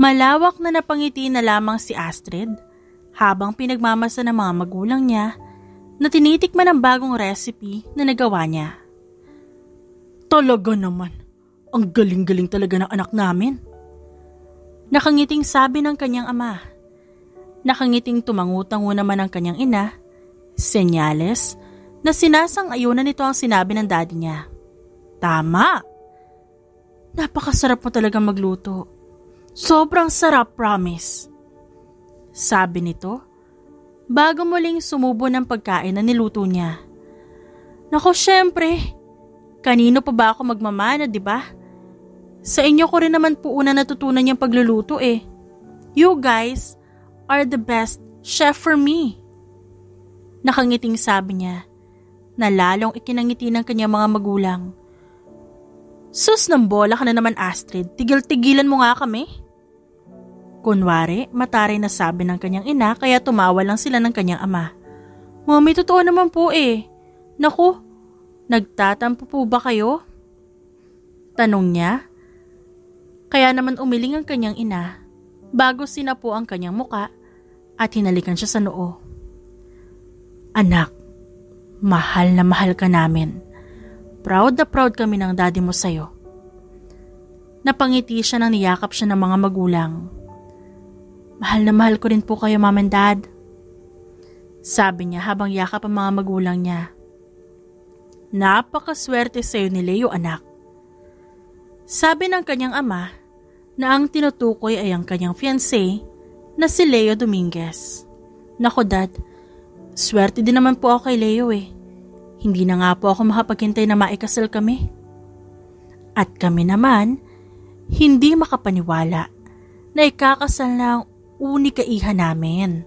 Malawak na napangiti na lamang si Astrid habang pinagmamasa ng mga magulang niya na tinitikman ang bagong recipe na nagawa niya. Talaga naman, ang galing-galing talaga ng anak namin. Nakangiting sabi ng kanyang ama. Nakangiting tumangutango naman ang kanyang ina, senyales na sinasang-ayunan nito ang sinabi ng daddy niya. Tama! Napakasarap mo talaga magluto. Sobrang sarap, promise. Sabi nito, bago muling sumubo ng pagkain na niluto niya. Nako, syempre, kanino pa ba ako magmamana, di ba? Sa inyo ko rin naman po una natutunan yung pagluluto eh. You guys are the best chef for me. Nakangiting sabi niya, na lalong ikinangiti ng kanyang mga magulang. Sus ng bola ka na naman, Astrid, tigil-tigilan mo nga kami. Kunwari, mataray na sabi ng kanyang ina kaya tumawa lang sila ng kanyang ama. Mami, totoo naman po eh. Naku, nagtatampo po ba kayo? Tanong niya. Kaya naman umiling ang kanyang ina bago sinapo ang kanyang muka at hinalikan siya sa noo. Anak, mahal na mahal ka namin. Proud na proud kami ng daddy mo sa'yo. Napangiti siya nang niyakap siya ng mga magulang. Mahal na mahal ko rin po kayo, mom and dad. Sabi niya habang yakap ang mga magulang niya. Napakaswerte sa'yo ni Leo, anak. Sabi ng kanyang ama na ang tinutukoy ay ang kanyang fiancé na si Leo Dominguez. Nako dad, swerte din naman po ako kay Leo eh. Hindi na nga po ako makapaghintay na maikasal kami. At kami naman, hindi makapaniwala na ikakasal na ang unika iha namin.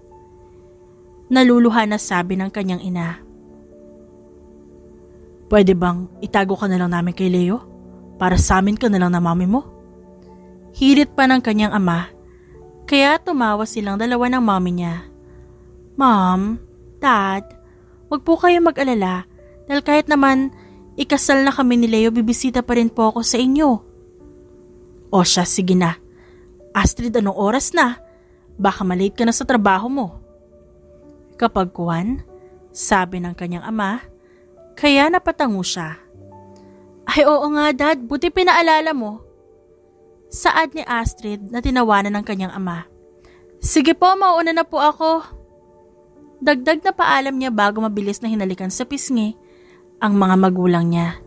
Naluluha na sabi ng kanyang ina. Pwede bang itago ka na lang namin kay Leo? Para sa amin ka na lang na mami mo? Hirit pa ng kanyang ama, kaya tumawa silang dalawa ng mami niya. Mom, Dad, wag po kayo mag-alala dahil kahit naman ikasal na kami ni Leo, bibisita pa rin po ako sa inyo. O siya, sige na. Astrid, anong oras na? Baka malate ka na sa trabaho mo. Kapag kuwan, sabi ng kanyang ama, kaya napatango siya. Ay oo nga dad, buti pinaalala mo. Saad ni Astrid na tinawanan ng kanyang ama. Sige po, mauna na po ako. Dagdag na paalam niya bago mabilis na hinalikan sa pisngi ang mga magulang niya.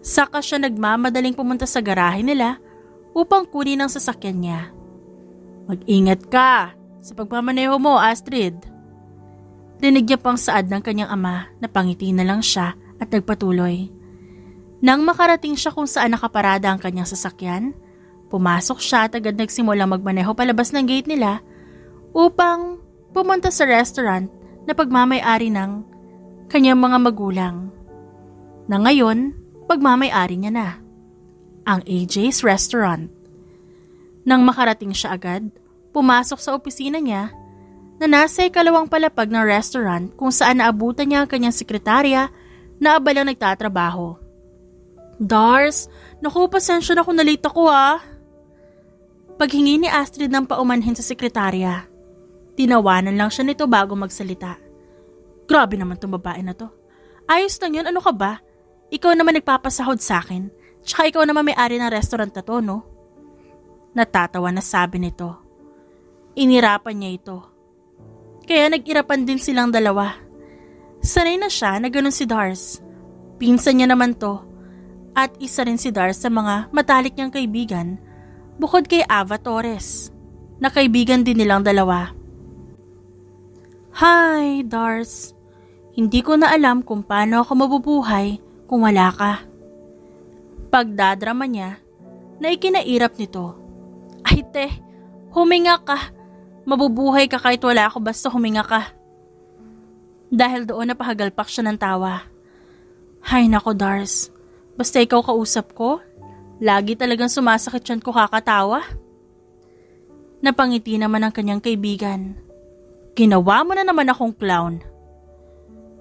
Saka siya nagmamadaling pumunta sa garahe nila upang kunin ang sasakyan niya. Mag-ingat ka sa pagmamaneho mo, Astrid. Rinig niya pang saad ng kanyang ama na pangiti na lang siya at nagpatuloy. Nang makarating siya kung saan nakaparada ang kanyang sasakyan, pumasok siya at agad nagsimulang magmaneho palabas ng gate nila upang pumunta sa restaurant na pagmamay-ari ng kanyang mga magulang. Na ngayon, pagmamay-ari niya na. Ang AJ's Restaurant. Nang makarating siya agad, pumasok sa opisina niya na nasa ikalawang palapag ng restaurant kung saan naabutan niya ang kanyang sekretarya na abalang nagtatrabaho. Dars, naku, pasensya na kung nalate ako ah. Paghingi ni Astrid ng paumanhin sa sekretarya, tinawanan lang siya nito bago magsalita. Grabe naman tong babae na to. Ayos lang yun, ano ka ba? Ikaw naman nagpapasahod sa akin, tsaka ikaw naman may-ari ng restaurant na to, no? Natatawa na sabi nito. Inirapan niya ito. Kaya nag-irapan din silang dalawa. Sanay na siya na ganun si Dars. Pinsan niya naman to. At isa rin si Dars sa mga matalik niyang kaibigan bukod kay Ava Torres, na kaibigan din nilang dalawa. Hi, Dars. Hindi ko na alam kung paano ako mabubuhay kung wala ka. Pagdadrama niya na ikinairap nito. Ay te, huminga ka. Mabubuhay ka kahit wala ako basta huminga ka. Dahil doon napahagalpak siya ng tawa. Hay nako Dars, basta ikaw kausap ko, lagi talagang sumasakit siyan ko kakatawa. Napangiti naman ang kanyang kaibigan. Ginawa mo na naman akong clown.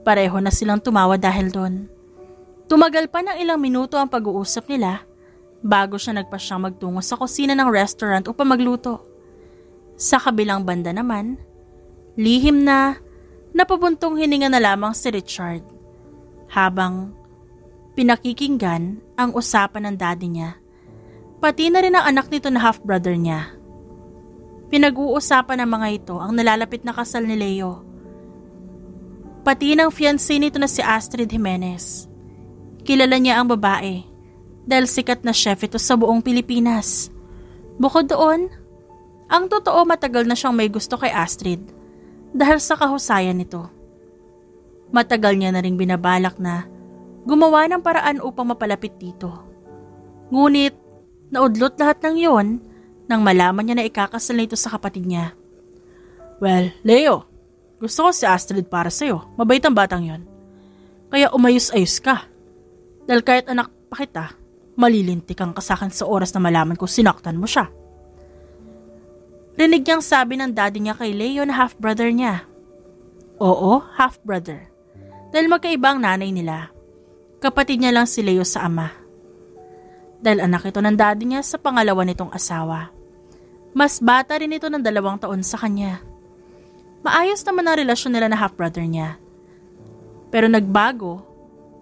Pareho na silang tumawa dahil doon. Tumagal pa ng ilang minuto ang pag-uusap nila bago siya nagpasyang magtungo sa kusina ng restaurant upang magluto. Sa kabilang banda naman, lihim na napabuntong hininga na lamang si Richard habang pinakikinggan ang usapan ng daddy niya, pati na rin ang anak nito na half-brother niya. Pinag-uusapan ng mga ito ang nalalapit na kasal ni Leo, pati ng fiancé nito na si Astrid Jimenez. Kilala niya ang babae dahil sikat na chef ito sa buong Pilipinas. Bukod doon, ang totoo matagal na siyang may gusto kay Astrid dahil sa kahusayan nito. Matagal niya na ring binabalak na gumawa ng paraan upang mapalapit dito. Ngunit, naudlot lahat ng yon nang malaman niya na ikakasal na ito sa kapatid niya. Well, Leo, gusto ko si Astrid para sa'yo. Mabait ang batang yon. Kaya umayos-ayos ka. Dahil kahit anak pa kita, malilintik ang kasakan sa oras na malaman kung sinaktan mo siya. Rinig niyang sabi ng daddy niya kay Leo na half-brother niya. Oo, half-brother. Dahil magkaiba ang nanay nila. Kapatid niya lang si Leo sa ama. Dahil anak ito ng daddy niya sa pangalawa nitong asawa. Mas bata rin ito ng 2 taon sa kanya. Maayos naman ang relasyon nila na half-brother niya. Pero nagbago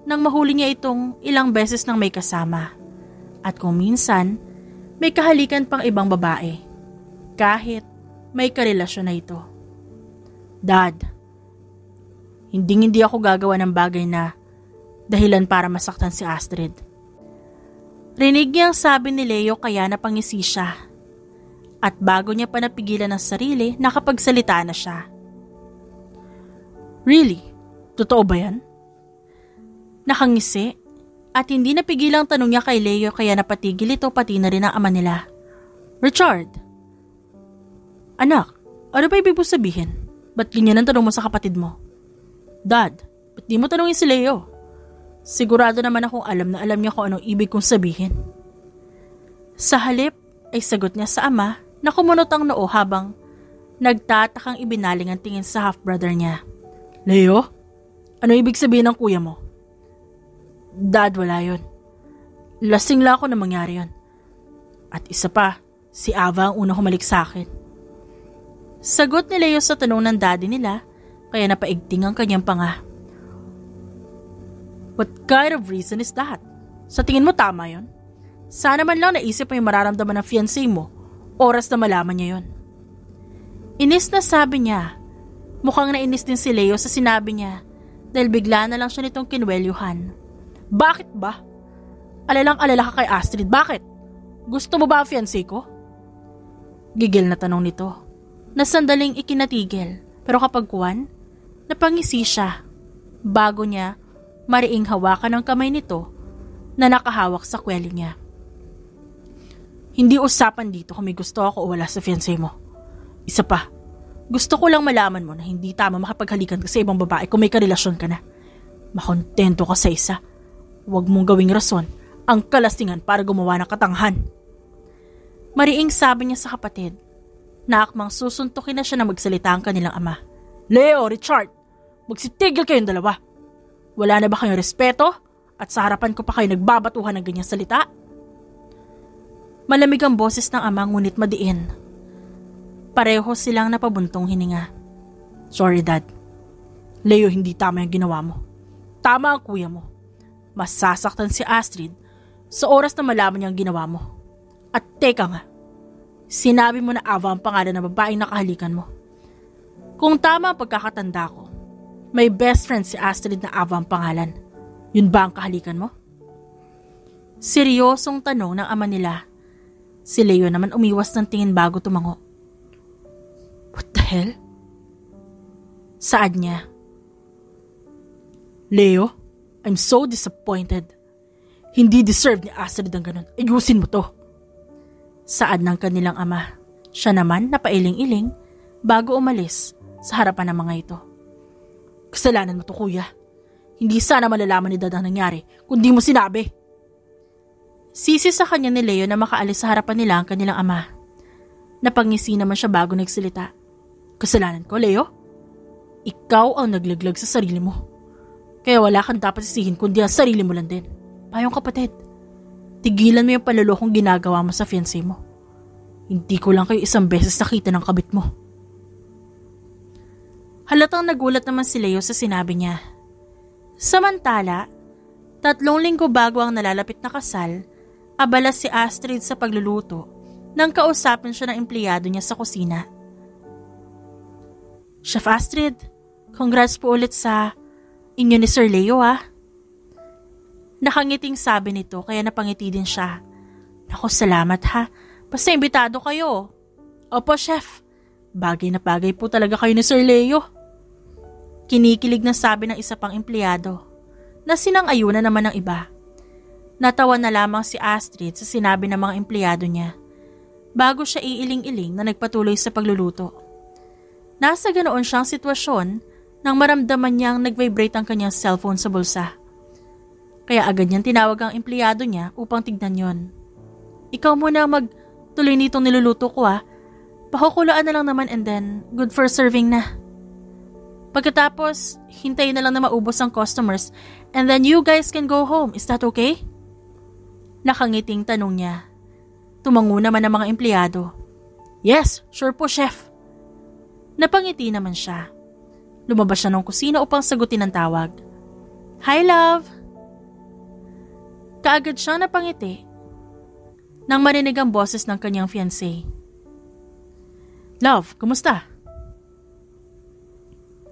nang mahuli niya itong ilang beses nang may kasama. At kung minsan, may kahalikan pang ibang babae. Kahit may karelasyon na ito. Dad, hindi ako gagawa ng bagay na dahilan para masaktan si Astrid. Rinig niyang sabi ni Leo kaya napangisi siya. At bago niya pa napigilan ng sarili, nakapagsalita na siya. Really? Totoo ba yan? Nakangisi at hindi napigilang tanong niya kay Leo kaya napatigil ito pati na rin ang ama nila. Richard, anak, ano ba ibig mo sabihin? Ba't ganyan ang tanong mo sa kapatid mo? Dad, ba't di mo tanongin si Leo? Sigurado naman akong alam na alam niya kung anong ibig kong sabihin. Sa halip ay sagot niya sa ama na kumunot ang noo habang nagtatakang ibinaling ang tingin sa half-brother niya. Leo, ano ibig sabihin ng kuya mo? Dad, wala yun. Lasing lang ako na mangyari yun. At isa pa, si Ava ang unang humalik sa akin. Sagot ni Leo sa tanong ng daddy nila kaya napaigting ang kanyang panga. What kind of reason is that? Sa tingin mo tama yon? Sana man lang naisip mo yung mararamdaman ng fiancé mo oras na malaman niya yon. Inis na sabi niya. Mukhang nainis din si Leo sa sinabi niya dahil bigla na lang siya nitong kinwelyuhan. Bakit ba? Alalang-alala ka kay Astrid. Bakit? Gusto mo ba ang fiancé ko? Gigil na tanong nito na sandaling ikinatigil pero kapag kuwan, napangisi siya bago niya mariing hawakan ang kamay nito na nakahawak sa kwelyo niya. Hindi usapan dito kung may gusto ako o wala sa fiancé mo. Isa pa, gusto ko lang malaman mo na hindi tama makapaghalikan ka sa ibang babae kung may karelasyon ka na. Makontento ka sa isa. Huwag mong gawing rason ang kalasingan para gumawa ng katanghan. Mariing sabi niya sa kapatid na akmang susuntukin na siya na magsalita ang kanilang ama. Leo, Richard, magsitigil kayong dalawa. Wala na ba kayong respeto at sa harapan ko pa kayo nagbabatuhan ng ganyang salita? Malamig ang boses ng ama ngunit madiin. Pareho silang napabuntong hininga. Sorry, Dad. Leo, hindi tama yung ginawa mo. Tama ang kuya mo. Masasaktan si Astrid sa oras na malaman niya ang ginawa mo. At teka nga, sinabi mo na Ava ang pangalan ng babaeng nakahalikan mo. Kung tama ang pagkakatanda ko, may best friend si Astrid na Ava ang pangalan. Yun ba ang kahalikan mo? Seryosong tanong ng ama nila. Si Leo naman umiwas ng tingin bago tumango. What the hell? Saad niya. Leo, I'm so disappointed. Hindi deserve ni Astrid ang ganun. Ayusin mo to. Saad ng kanilang ama. Siya naman napailing-iling bago umalis sa harapan ng mga ito. Kasalanan mo to, kuya. Hindi sana malalaman ni Dad ang nangyari kung di mo sinabi. Sisi sa kanya ni Leo na makaalis sa harapan nila ang kanilang ama. Napangisi naman siya bago nagsalita. Kasalanan ko, Leo? Ikaw ang naglaglag sa sarili mo. Kaya wala kang dapat sisihin kundi ang sarili mo lang din. Payong kapatid, tigilan mo yung panlulokong ginagawa mo sa fiancé mo. Hindi ko lang kayo isang beses nakita ng kabit mo. Halatang nagulat naman si Leo sa sinabi niya. Samantala, 3 linggo bago ang nalalapit na kasal, abala si Astrid sa pagluluto nang kausapin siya ng empleyado niya sa kusina. Chef Astrid, congrats po ulit sa inyo ni Sir Leo ah. Nakangiting sabi nito kaya napangiti din siya. Naku, salamat ha. Basta imbitado kayo. Opo, chef. Bagay na bagay po talaga kayo ni Sir Leo. Kinikilig na sabi ng isa pang empleyado na sinang-ayunan naman ng iba. Natawa na lamang si Astrid sa sinabi ng mga empleyado niya bago siya iiling-iling na nagpatuloy sa pagluluto. Nasa ganoon siyang sitwasyon nang maramdaman niyang nag-vibrate ang kanyang cellphone sa bulsa. Kaya agad niyang tinawag ang empleyado niya upang tignan yon. Ikaw muna magtuloy nitong niluluto ko ah. Pakukulaan na lang naman and then good for serving na. Pagkatapos, hintayin na lang na maubos ang customers and then you guys can go home. Is that okay? Nakangiting tanong niya. Tumango naman ang mga empleyado. Yes, sure po, chef. Napangiti naman siya. Lumabas siya ng kusina upang sagutin ang tawag. Hi, love! Kaagad siyang napangiti nang marinig ang boses ng kanyang fiancé. Love, kumusta?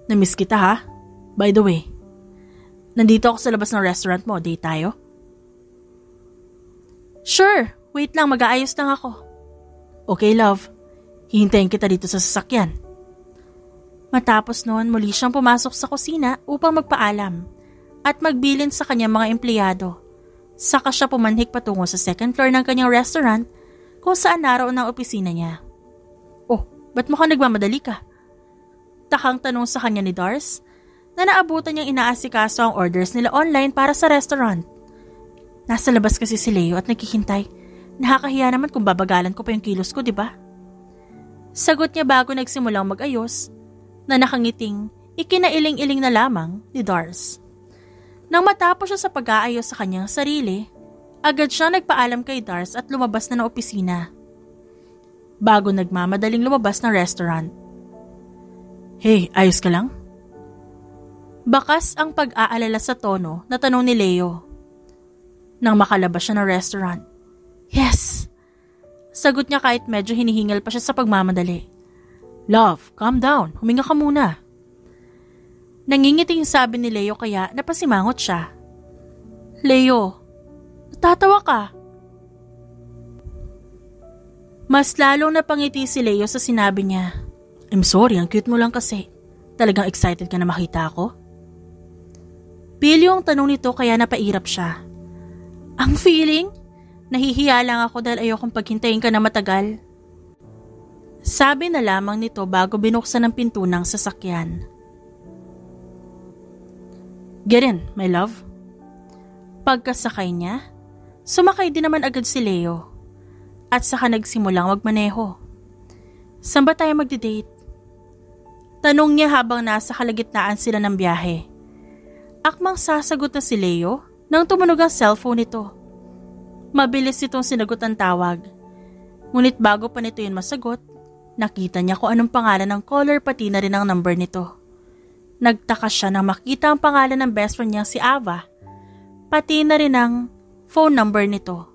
Namiss kita ha? By the way, nandito ako sa labas ng restaurant mo. Date tayo? Sure, wait lang, mag-aayos lang ako. Okay, love. Hihintayin kita dito sa sasakyan. Matapos noon, muli siyang pumasok sa kusina upang magpaalam at magbilin sa kanyang mga empleyado. Saka siya pumanhik patungo sa second floor ng kanyang restaurant kung saan naroon ang opisina niya. Oh, ba't mukhang nagmamadali ka? Takang tanong sa kanya ni Dars na naabutan niyang inaasikaso ang orders nila online para sa restaurant. Nasa labas kasi si Leo at naghihintay. Nakakahiya naman kung babagalan ko pa yung kilos ko, di ba? Sagot niya bago nagsimulang mag-ayos na nakangiting ikinailing-iling na lamang ni Dars. Nang matapos siya sa pag-aayos sa kanyang sarili, agad siya nagpaalam kay Dars at lumabas na ng opisina. Bago nagmamadaling lumabas ng restaurant. Hey, ayos ka lang? Bakas ang pag-aalala sa tono na tanong ni Leo. Nang makalabas siya ng restaurant. Yes! Sagot niya kahit medyo hinihingal pa siya sa pagmamadali. Love, calm down. Huminga ka muna. Nangingiting sabi ni Leo kaya napasimangot siya. Leo, natatawa ka. Mas lalong napangiti si Leo sa sinabi niya. I'm sorry, ang cute mo lang kasi. Talagang excited ka na makita ako? Pilyo ang tanong nito kaya napairap siya. Ang feeling? Nahihiya lang ako dahil ayokong paghintayin ka na matagal. Sabi na lamang nito bago binuksan ang pinto ng sasakyan. Get in, my love. Pagkasakay niya, sumakay din naman agad si Leo. At saka nagsimulang magmaneho. Saan ba tayo magdi-date? Tanong niya habang nasa kalagitnaan sila ng biyahe. Akmang sasagot na si Leo nang tumunog ang cellphone nito. Mabilis itong sinagot ang tawag. Ngunit bago pa nito yun masagot, nakita niya kung anong pangalan ng caller pati na rin ang number nito. Nagtaka siya nang makita ang pangalan ng best friend niyang si Ava, pati na rin ang phone number nito.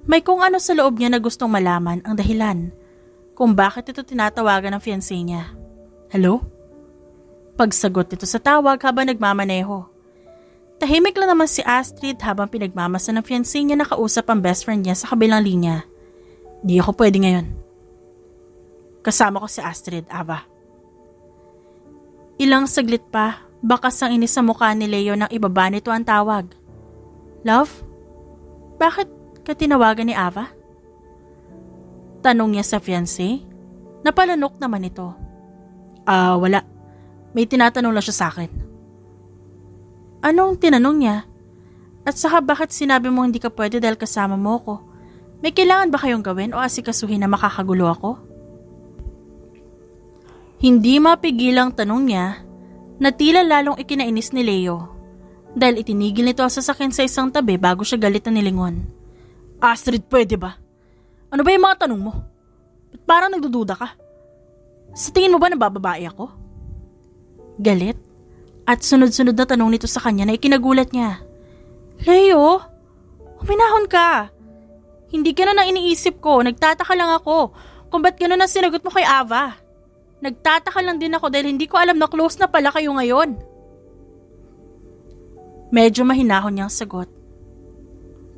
May kung ano sa loob niya na gustong malaman ang dahilan kung bakit ito tinatawagan ng fiancé niya. Hello? Pagsagot nito sa tawag habang nagmamaneho. Tahimik lang naman si Astrid habang pinagmamasa ng fiancé niya na kausap ang best friend niya sa kabilang linya. Di ako pwede ngayon. Kasama ko si Astrid, Ava. Ilang saglit pa, bakas ang inis sa mukha ni Leo nang ibaba nito ang tawag. Love? Bakit ka tinawagan ni Ava? Tanong niya sa fiancé. Napalanok naman ito. Wala. May tinatanong lang siya sa akin. Anong tinanong niya? At saka bakit sinabi mo hindi ka pwede dahil kasama mo ko? May kailangan ba kayong gawin o asikasuhin na makakagulo ako? Hindi mapigil ang tanong niya na tila lalong ikinainis ni Leo dahil itinigil nito ang sasakyan sa isang tabi bago siya galit na nilingon. Astrid, pwede ba? Ano ba yung mga tanong mo? Ba't parang nagdududa ka? Sa tingin mo ba nabababae ako? Galit at sunod-sunod na tanong nito sa kanya na ikinagulat niya. Leo, huminahon ka. Hindi ganun ang iniisip ko. Nagtataka lang ako kung ba't ganun ang sinagot mo kay Ava. Nagtataka lang din ako dahil hindi ko alam na close na pala kayo ngayon. Medyo mahinahon niyang sagot.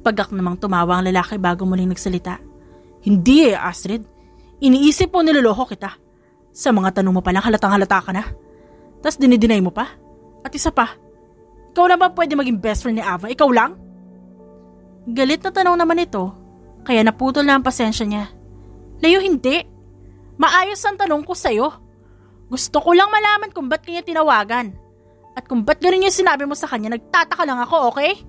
Pagak namang tumawa ang lalaki bago muling nagsalita. Hindi Astrid. Iniisip mo niloloko kita. Sa mga tanong mo palang halatang halata ka na. Tas dinidinay mo pa. At isa pa, ikaw na ba pwede maging best friend ni Ava? Ikaw lang? Galit na tanong naman ito, kaya naputol na ang pasensya niya. Leo, hindi. Maayos ang tanong ko sa'yo. Gusto ko lang malaman kung ba't kanya tinawagan. At kung ba't ganun yung sinabi mo sa kanya, nagtataka lang ako, okay?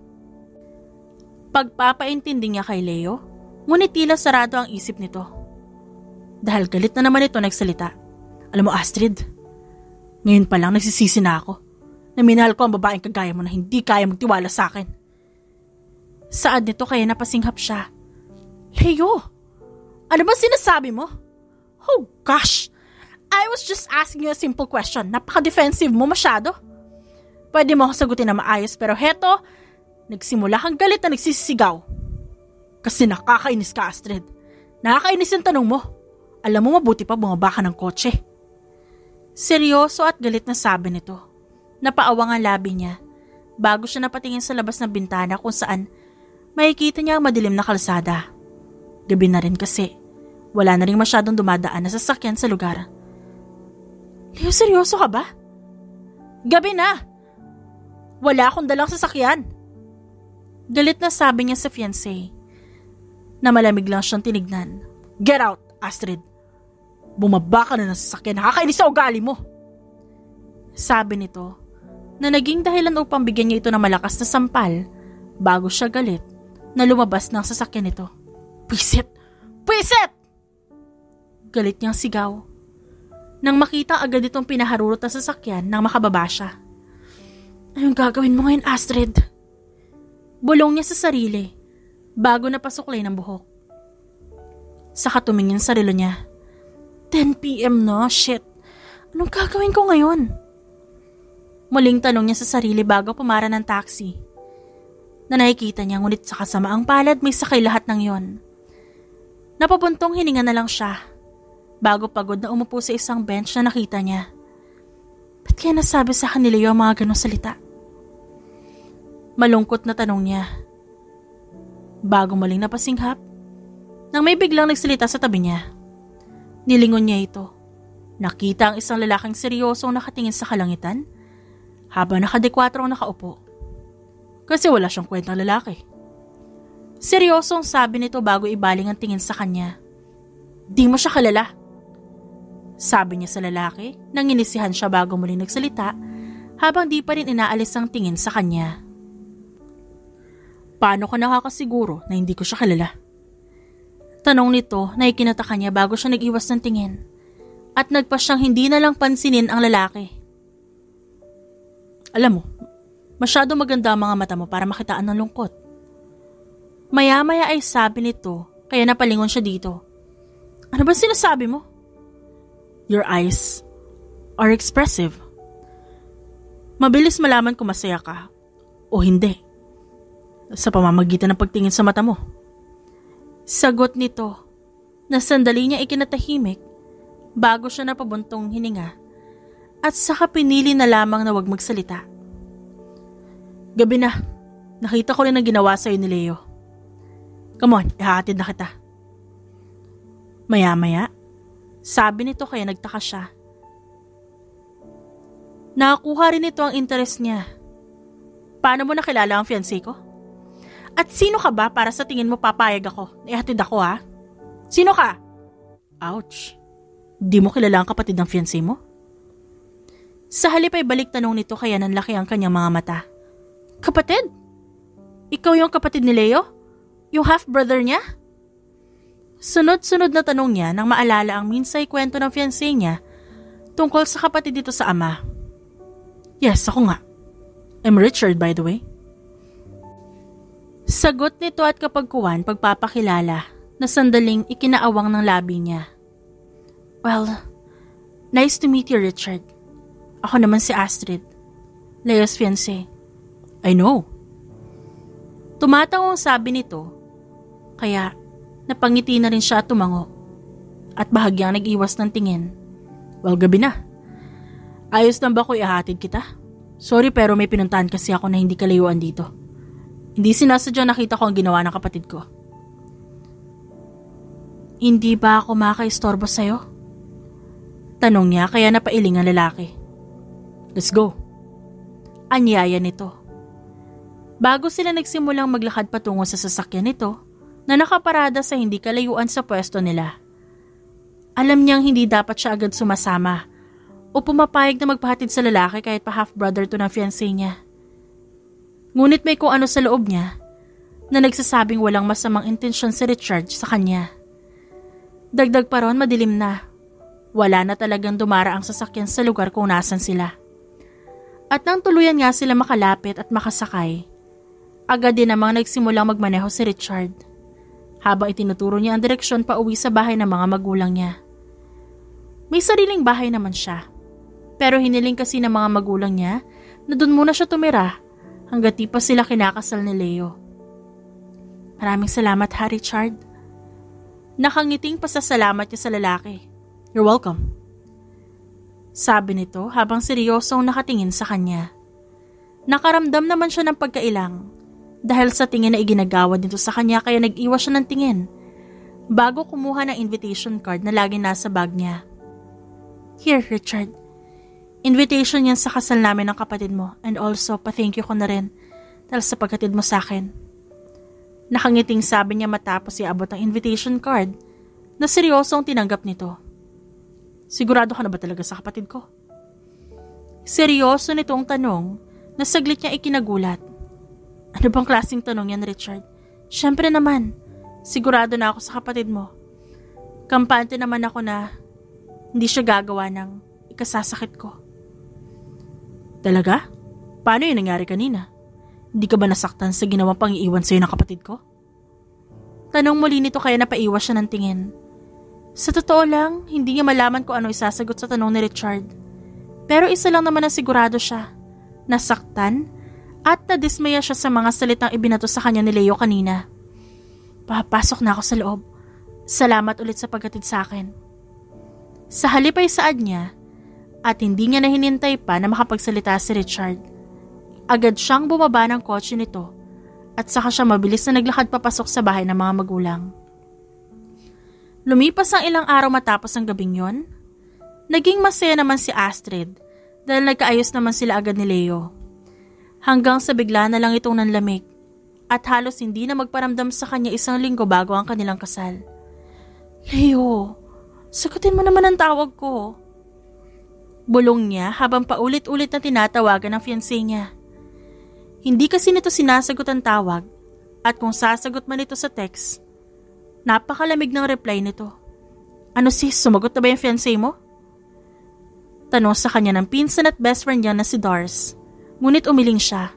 Pagpapaintindi niya kay Leo, ngunit tila sarado ang isip nito. Dahil galit na naman ito nagsalita. Alam mo Astrid, ngayon pa lang nagsisisi na ako na minahal ko ang babaeng kagaya mo na hindi kaya magtiwala sa akin. Saad nito kaya napasinghap siya. Leo, ano ba sinasabi mo? Oh gosh, I was just asking you a simple question. Napaka-defensive mo masyado. Pwede mo ako sagutin na maayos pero heto, nagsimula kang galit na nagsisisigaw. Kasi nakakainis ka Astrid. Nakakainis yung tanong mo. Alam mo mabuti pa bumaba ka ng kotse. Seryoso at galit na sabi nito. Napaawang ang labi niya bago siya napatingin sa labas ng bintana kung saan makikita niya ang madilim na kalsada. Gabi na rin kasi wala na rin masyadong dumadaan na sasakyan sa lugar. Leo, seryoso ka ba? Gabi na! Wala akong dalang sasakyan. Galit na sabi niya sa fiancé na malamig lang siyang tinignan. Get out, Astrid! Bumaba ka na ng sasakyan, nakakainis sa ugali mo! Sabi nito na naging dahilan upang bigyan niya ito ng malakas na sampal bago siya galit na lumabas ng sasakyan nito. Pwisit! Pwisit! Galit niyang sigaw. Nang makita agad itong pinaharurot na sasakyan nang makababa siya. Anong gagawin mo ngayon, Astrid? Bulong niya sa sarili bago napasuklay ng buhok. Saka tumingin sa relo niya. 10 PM na, shit. Anong gagawin ko ngayon? Muling tanong niya sa sarili bago pumara ng taxi. Na nakikita niya ngunit sa kasamaang palad may sakay lahat ng yon. Napabuntong hininga na lang siya bago pagod na umupo sa isang bench na nakita niya. Ba't kaya nasabi sa akin ni Leo ang mga ganong salita? Malungkot na tanong niya. Bago muling napasinghap, nang may biglang nagsalita sa tabi niya. Nilingon niya ito. Nakita ang isang lalaking seryosong nakatingin sa kalangitan habang nakadekwatro ang nakaupo. Kasi wala siyang kwentang lalaki. Seryosong sabi nito bago ibaling ang tingin sa kanya. Di mo siya kilala. Sabi niya sa lalaki nang inisihan siya bago muling nagsalita habang di pa rin inaalis ang tingin sa kanya. Paano ka nakakasiguro na hindi ko siya kilala? Tanong nito na ikinataka niya bago siya nag-iwas ng tingin at nagpa siyang hindi na lang pansinin ang lalaki. Alam mo, masyado maganda ang mga mata mo para makitaan ng lungkot. Maya-maya ay sabi nito kaya napalingon siya dito. Ano ba sinasabi mo? Your eyes are expressive. Mabilis malaman kung masaya ka o hindi sa pamamagitan ng pagtingin sa mata mo. Sagot nito na sandali niya ikinatahimik bago siya napabuntong hininga at saka pinili na lamang na wag magsalita. Gabi na, nakita ko rin ang ginawa sa'yo ni Leo. Come on, ihahatid na kita. Maya-maya, sabi nito kaya nagtaka siya. Nakakuha rin ito ang interes niya. Paano mo nakilala ang fiancé ko? At sino ka ba para sa tingin mo papayag ako? Ihatid ako ha? Sino ka? Ouch. Di mo kilala ang kapatid ng fiancé mo? Sa halip ay balik tanong nito kaya nanlaki ang kanyang mga mata. Kapatid? Ikaw yung kapatid ni Leo? Yung half-brother niya? Sunod-sunod na tanong niya nang maalala ang minsay kwento ng fiancé niya tungkol sa kapatid dito sa ama. Yes, ako nga. I'm Richard by the way. Sagot nito at kapagkuhan pagpapakilala na sandaling ikinaawang ng labi niya. Well, nice to meet you, Richard. Ako naman si Astrid, Leo's fiancé. I know. Tumatawa ang sabi nito, kaya napangiti na rin siya at tumango. At bahagyang nag-iwas ng tingin. Well, gabi na. Ayos lang ba ko ihahatid kita? Sorry pero may pinuntahan kasi ako na hindi kalayuan dito. Hindi sinasadya nakita ko ang ginawa ng kapatid ko. Hindi ba ako makaistorbo sa'yo? Tanong niya kaya napailing ang lalaki. Let's go. Anyaya nito. Bago sila nagsimulang maglakad patungo sa sasakyan nito na nakaparada sa hindi kalayuan sa pwesto nila. Alam niyang hindi dapat siya agad sumasama o pumapayag na magpahatid sa lalaki kahit pa half-brother to ng fiancé niya. Ngunit may kung ano sa loob niya na nagsasabing walang masamang intensyon si Richard sa kanya. Dagdag pa ron madilim na. Wala na talagang dumara ang sasakyan sa lugar kung nasan sila. At nang tuluyan nga sila makalapit at makasakay, agad din namang nagsimulang magmaneho si Richard habang itinuturo niya ang direksyon pa uwi sa bahay ng mga magulang niya. May sariling bahay naman siya, pero hiniling kasi ng mga magulang niya na doon muna siya tumira hanggat di pa sila kinakasal ni Leo. Maraming salamat ha, Richard. Nakangiting pasasalamat niya sa lalaki. You're welcome. Sabi nito habang seryosong nakatingin sa kanya. Nakaramdam naman siya ng pagkailang dahil sa tingin na iginagawa dito sa kanya kaya nag-iwas siya ng tingin bago kumuha ng invitation card na lagi nasa bag niya. Here, Richard. Invitation yan sa kasal namin ng kapatid mo and also pa-thank you ko na rin dahil sa paghatid mo sa akin. Nakangiting sabi niya matapos iabot ang invitation card na seryosong tinanggap nito. Sigurado ka na ba talaga sa kapatid ko? Seryoso nitong tanong na saglit niya ikinagulat. Ano bang klaseng tanong yan, Richard? Siyempre naman, sigurado na ako sa kapatid mo. Kampante naman ako na hindi siya gagawa ng ikasasakit ko. Talaga? Paano yun nangyari kanina? Hindi ka ba nasaktan sa ginawang pang-iiwan sa'yo ng kapatid ko? Tanong muli nito kaya napaiwas siya ng tingin. Sa totoo lang, hindi niya malaman kung ano isasagot sa tanong ni Richard. Pero isa lang naman na sigurado siya. Nasaktan at nadismaya siya sa mga salitang ibinato sa kanya ni Leo kanina. Papasok na ako sa loob. Salamat ulit sa paghatid sa akin. Sa halip ay saad niya at hindi niya na hinintay pa na makapagsalita si Richard. Agad siyang bumaba ng kotse nito at saka siya mabilis na naglakad papasok sa bahay ng mga magulang. Lumipas ang ilang araw matapos ang gabing yon. Naging masaya naman si Astrid dahil nagkaayos naman sila agad ni Leo. Hanggang sa bigla na lang itong nanlamig at halos hindi na magparamdam sa kanya 1 linggo bago ang kanilang kasal. Leo, sagutin mo naman ang tawag ko. Bulong niya habang paulit-ulit na tinatawagan ang fiancé niya. Hindi kasi nito sinasagot ang tawag at kung sasagot man ito sa text, napakalamig ng reply nito. Ano sis, sumagot na ba yung fiancé mo? Tanong sa kanya ng pinsan at best friend niya na si Dars. Ngunit umiling siya.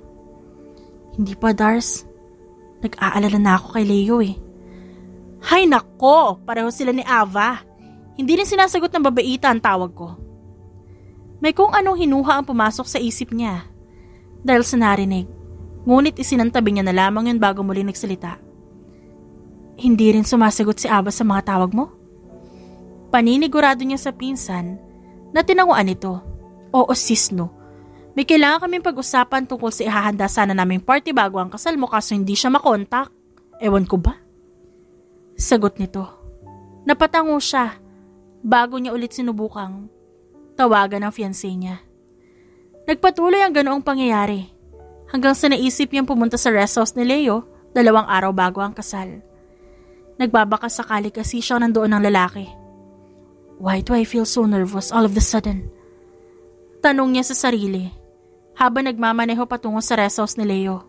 Hindi pa, Dars. Nag-aalala na ako kay Leo eh. Hay nako, pareho sila ni Ava. Hindi rin sinasagot ng babaita ang tawag ko. May kung anong hinuha ang pumasok sa isip niya. Dahil sa narinig, ngunit isinantabi niya na lamang yun bago muli nagsalita. Hindi rin sumasagot si Ava sa mga tawag mo? Paninigurado niya sa pinsan na tinanguan ito. Oo sis no. May kailangan kaming pag-usapan tungkol sa ihahanda sana naming party bago ang kasal mo kaso hindi siya makontak. Ewan ko ba? Sagot nito. Napatango siya bago niya ulit sinubukang tawagan ang fiancé niya. Nagpatuloy ang ganoong pangyayari hanggang sa naisip niyang pumunta sa rest house ni Leo 2 araw bago ang kasal. Nagbabaka sakali kasi siya nandoon ng lalaki. Why do I feel so nervous all of the sudden? Tanong niya sa sarili habang nagmamaneho patungo sa rest house ni Leo.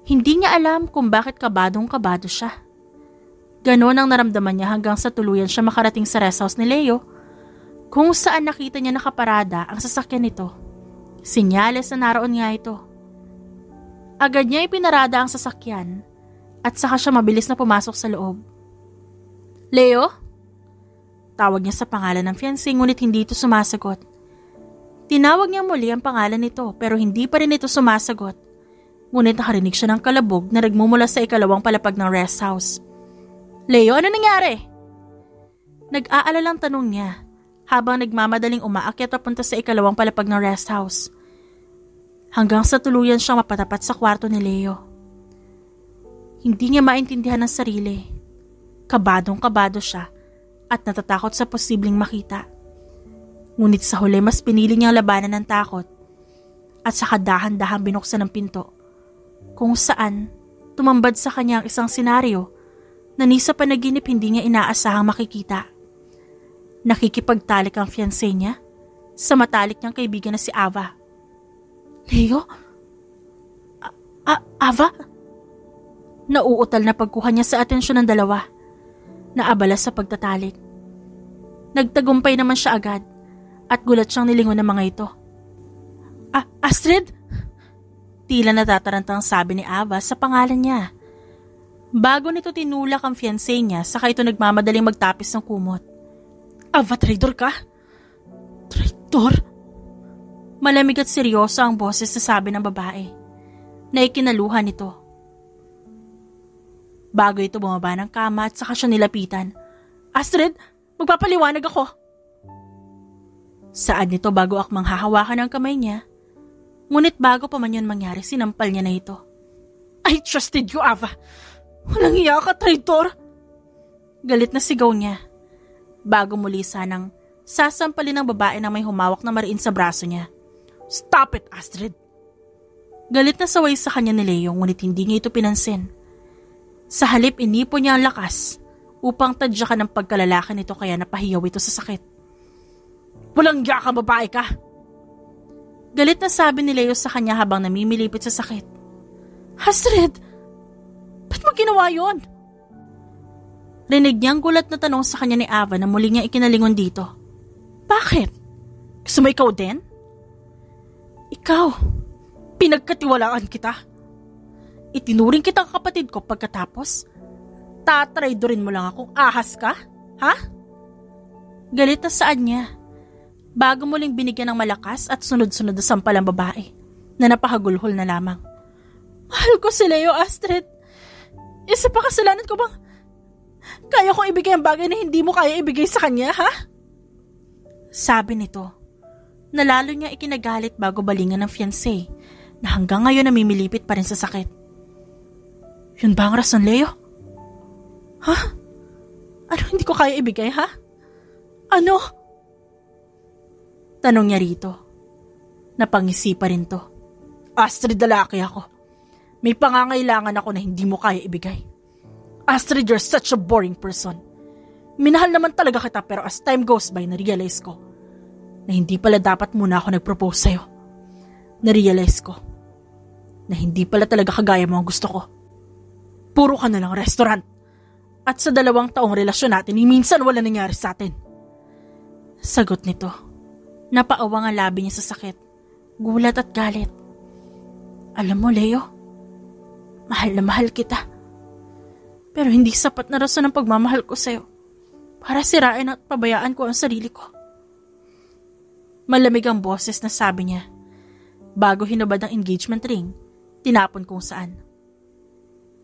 Hindi niya alam kung bakit kabadong-kabado siya. Ganon ang naramdaman niya hanggang sa tuluyan siya makarating sa rest house ni Leo kung saan nakita niya nakaparada ang sasakyan nito. Sinyales na naroon nga ito. Agad niya ipinarada ang sasakyan at saka siya mabilis na pumasok sa loob. Leo? Tawag niya sa pangalan ng fiancé ngunit hindi ito sumasagot. Tinawag niya muli ang pangalan nito pero hindi pa rin ito sumasagot. Ngunit nakarinig siya ng kalabog na nagmumula sa ikalawang palapag ng rest house. Leo, ano nangyari? Nag-aalalang tanong niya habang nagmamadaling umaakyat papunta sa ikalawang palapag ng rest house. Hanggang sa tuluyan siyang mapatapat sa kwarto ni Leo. Hindi niya maintindihan ang sarili. Kabadong-kabado siya at natatakot sa posibleng makita. Ngunit sa huli mas pinili niyang labanan ng takot at saka dahan-dahan binuksan ng pinto kung saan tumambad sa kanya ang isang senaryo na ni sa panaginip hindi niya inaasahang makikita. Nakikipagtalik ang fiancé niya sa matalik niyang kaibigan na si Ava. Leo? Ava? Nauutal na pagkuha niya sa atensyon ng dalawa. Naabala sa pagtatalik. Nagtagumpay naman siya agad at gulat siyang nilingon ng mga ito. Astrid? Tila natatarantang sabi ni Ava sa pangalan niya. Bago nito tinulak ang fiancé niya, saka ito nagmamadaling magtapis ng kumot. Ava, traitor ka? Traitor? Malamig at seryoso ang boses na sabi ng babae na ikinaluhan nito. Bago ito bumaba ng kama at saka siya nilapitan. Astrid, magpapaliwanag ako. Saad nito bago akmang hahawakan ang kamay niya. Ngunit bago pa man yun mangyari, sinampal niya na ito. I trusted you, Ava. Walang iya ka, traitor. Galit na sigaw niya. Bago muli sanang sasampalin ng babae na may humawak na mariin sa braso niya. Stop it, Astrid. Galit na saway sa kanya ni Leo ngunit hindi niya ito pinansin. Sa halip inipo niya ang lakas upang tadyakan ng pagkalalaki nito kaya napahiyaw ito sa sakit. Walang iya ka, babae ka! Galit na sabi ni Leo sa kanya habang namimilipit sa sakit. Astrid! Ba't mo ginawa yun? Rinig niyang gulat na tanong sa kanya ni Ava na muli niya ikinalingon dito. Bakit? Gusto mo ikaw din? Ikaw, pinagkatiwalaan kita. Itinuring kitang kapatid ko pagkatapos. Tatraidorin mo lang akong ahas ka? Ha? Galit na saan niya. Bago muling binigyan ng malakas at sunod-sunod na sampal ang babae na napahagulhol na lamang. Mahal ko si Leo, Astrid. Isa pa kasalanan ko bang kaya kong ibigay ang bagay na hindi mo kaya ibigay sa kanya, ha? Sabi nito, na lalo niya ikinagalit bago balingan ng fiancé na hanggang ngayon namimilipit pa rin sa sakit. Yun ba ang rason, Leo? Ha? Ano hindi ko kaya ibigay, ha? Ano? Tanong niya rito. Napangisi pa rin to. Astrid, lalaki ako. May pangangailangan ako na hindi mo kaya ibigay. Astrid, you're such a boring person. Minahal naman talaga kita pero as time goes by, na-realize ko na hindi pala dapat muna ako nag-propose sa'yo. Na-realize ko na hindi pala talaga kagaya mo ang gusto ko. Puro ka na lang restaurant. At sa 2 taong relasyon natin, minsan wala nangyari sa atin. Sagot nito. Napaawang ang labi niya sa sakit. Gulat at galit. Alam mo, Leo, mahal na mahal kita. Pero hindi sapat na rason ang pagmamahal ko sa'yo para sirain at pabayaan ko ang sarili ko. Malamig ang boses na sabi niya. Bago hinubad ang engagement ring, tinapon kung saan.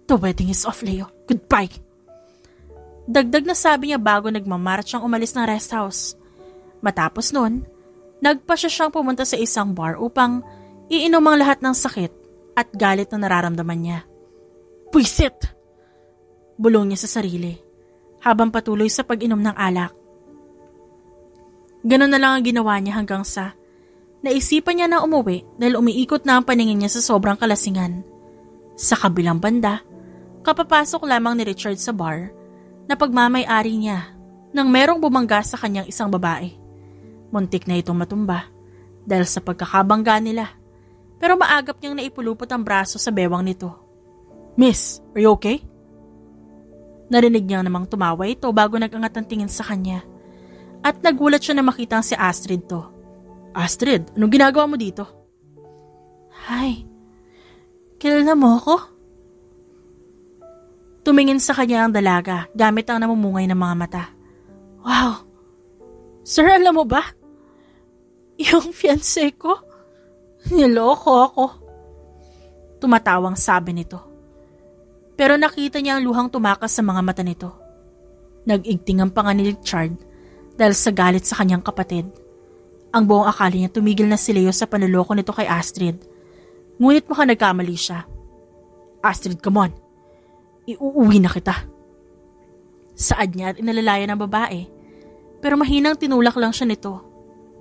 The wedding is off, Leo. Goodbye. Dagdag na sabi niya bago nagmamarch ang umalis ng rest house. Matapos nun, nagpasya siyang pumunta sa isang bar upang iinom ang lahat ng sakit at galit na nararamdaman niya. Puisit! Bulong niya sa sarili habang patuloy sa pag-inom ng alak. Ganon na lang ang ginawa niya hanggang sa naisipan niya na umuwi dahil umiikot na ang paningin niya sa sobrang kalasingan. Sa kabilang banda, kapapasok lamang ni Richard sa bar na pagmamay-ari niya nang merong bumangga sa kanyang isang babae. Muntik na itong matumba dahil sa pagkakabangga nila pero maagap niyang naipulupot ang braso sa bewang nito. Miss, are you okay? Narinig niyang namang tumawa ito bago nag-angat ang tingin sa kanya at nagulat siya na makita si Astrid to. Astrid, anong ginagawa mo dito? Hi, kilala mo ako? Tumingin sa kanya ang dalaga gamit ang namumungay ng mga mata. Wow, Sir, alam mo ba? Yung fiancé ko, niloko ako. Tumatawang sabi nito. Pero nakita niya ang luhang tumakas sa mga mata nito. Nag-igting ang panga ni Richard dahil sa galit sa kanyang kapatid. Ang buong akala niya tumigil na si Leo sa panloloko nito kay Astrid. Ngunit mukhang nagkamali siya. Astrid, come on. Iuuwi na kita. Saad niya at inalalayan ng babae. Pero mahinang tinulak lang siya nito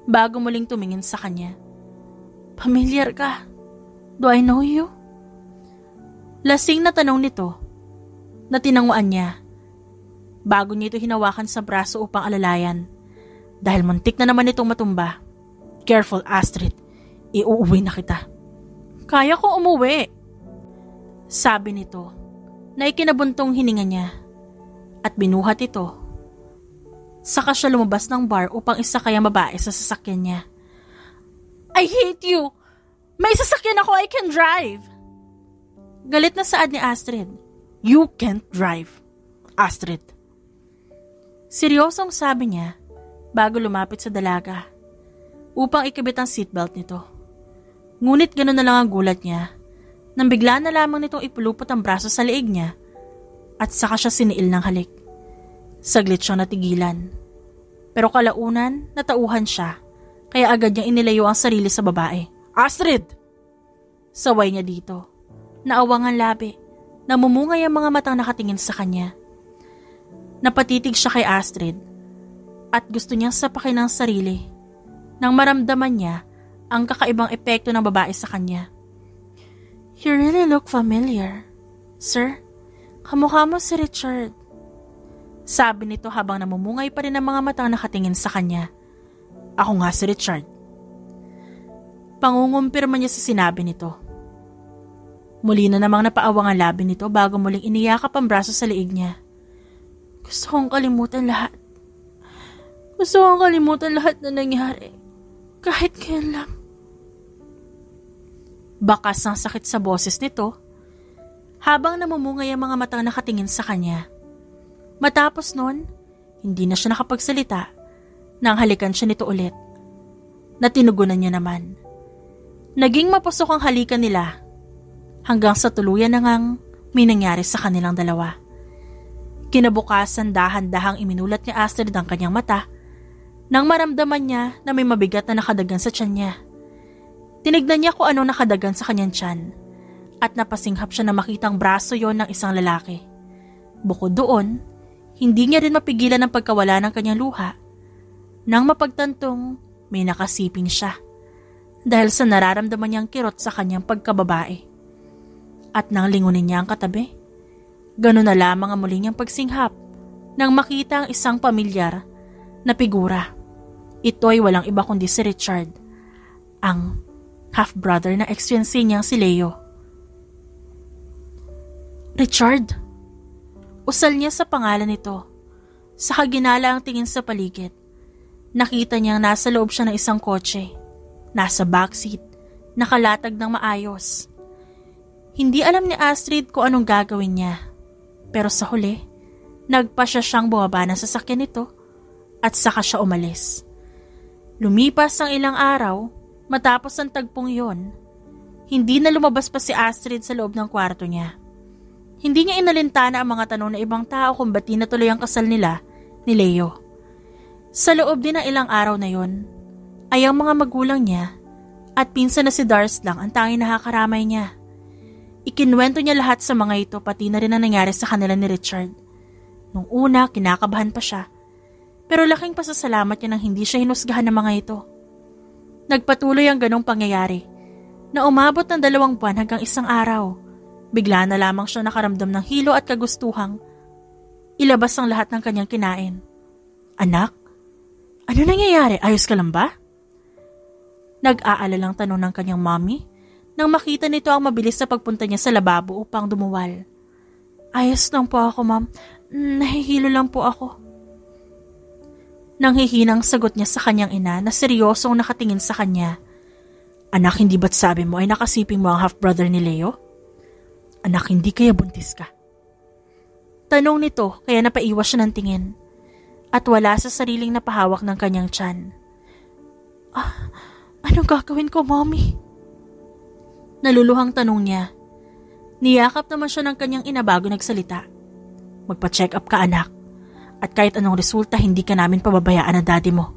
bago muling tumingin sa kanya. Pamilyar ka. Do I know you? Lasing na tanong nito na tinanguan niya bago niya ito hinawakan sa braso upang alalayan dahil muntik na naman itong matumba. Careful, Astrid. Iuuwi na kita. Kaya ko umuwi. Sabi nito na ikinabuntong hininga niya at binuhat ito. Saka siya lumabas ng bar upang isakay ang babae sa sasakyan niya. I hate you! May sasakyan ako, I can drive! Galit na saad ni Astrid. You can't drive, Astrid. Seryosong sabi niya bago lumapit sa dalaga upang ikabit ang seatbelt nito. Ngunit gano'n na lang ang gulat niya nang bigla na lamang nitong ipulupot ang braso sa leeg niya at saka siya siniil ng halik. Saglit siyang natigilan. Pero kalaunan, natauhan siya kaya agad niyang inilayo ang sarili sa babae. Astrid! Saway niya dito. Naawang ang labi. Namumungay ang mga matang nakatingin sa kanya. Napatitig siya kay Astrid at gusto niyang sapakin ang sarili nang maramdaman niya ang kakaibang epekto ng babae sa kanya. You really look familiar, sir. Kamukha mo si Richard. Sabi nito habang namumungay pa rin ang mga matang nakatingin sa kanya. Ako nga si Richard. Pangungumpirma niya sa sinabi nito. Muli na namang napaawang ang labi nito bago muling iniyakap ang braso sa liig niya. Gusto kong kalimutan lahat. Gusto kong kalimutan lahat na nangyari. Kahit kailan lang. Bakas ang sakit sa boses nito habang namumungay ang mga matang nakatingin sa kanya. Matapos nun, hindi na siya nakapagsalita nang halikan siya nito ulit. Natinugunan niya naman. Naging mapusok ang halikan nila hanggang sa tuluyan na ngang may nangyari sa kanilang dalawa. Kinabukasan dahan-dahang iminulat ni Astrid ang kanyang mata nang maramdaman niya na may mabigat na nakadagan sa tiyan niya. Tinignan niya kung anong nakadagan sa kanyang tiyan at napasinghap siya na makitang braso yon ng isang lalaki. Bukod doon, hindi niya rin mapigilan ang pagkawala ng kanyang luha nang mapagtantong may nakasiping siya dahil sa nararamdaman niyang kirot sa kanyang pagkababae. At nang lingunin niya ang katabi, gano'n na lamang ang muli niyang pagsinghap nang makita ang isang pamilyar na figura. Ito ay walang iba kundi si Richard, ang half-brother na ex-fiancé niyang si Leo. Richard! Usal niya sa pangalan nito. Sa kaginala ang tingin sa paligid. Nakita niyang nasa loob siya ng isang kotse. Nasa backseat, nakalatag ng maayos. Hindi alam ni Astrid kung anong gagawin niya. Pero sa huli, nagpasya siyang bumaba ng sasakyan nito at saka siya umalis. Lumipas ang ilang araw, matapos ang tagpong yon, hindi na lumabas pa si Astrid sa loob ng kwarto niya. Hindi niya inalintana ang mga tanong na ibang tao kung ba't natuloy ang kasal nila ni Leo. Sa loob din ng ilang araw na yon, ay ang mga magulang niya at pinsan na si Dars lang ang tanging nakakaramay niya. Ikinwento niya lahat sa mga ito pati na rin ang nangyari sa kanila ni Richard. Nung una, kinakabahan pa siya. Pero laking pasasalamat niya nang hindi siya hinusgahan ng mga ito. Nagpatuloy ang ganong pangyayari na umabot ng 2 buwan hanggang 1 araw. Bigla na lamang siya nakaramdam ng hilo at kagustuhang ilabas ang lahat ng kanyang kinain. Anak, ano nangyayari? Ayos ka lang ba? Nag-aalalang tanong ng kanyang mommy nang makita nito ang mabilis sa pagpunta niya sa lababo upang dumuwal. Ayos lang po ako, ma'am. Nahihilo lang po ako. Nang hihinang sagot niya sa kanyang ina na seryosong nakatingin sa kanya. Anak, hindi ba't sabi mo ay nakasiping mo ang half-brother ni Leo? Anak, hindi kaya buntis ka? Tanong nito kaya napaiwas siya ng tingin. at wala sa sariling napahawak ng kanyang tiyan. Anong gagawin ko, Mommy? Naluluhang tanong niya. Niyakap naman siya ng kanyang ina bago nagsalita. Magpa-check up ka, anak. At kahit anong resulta, hindi ka namin pababayaan ng daddy mo.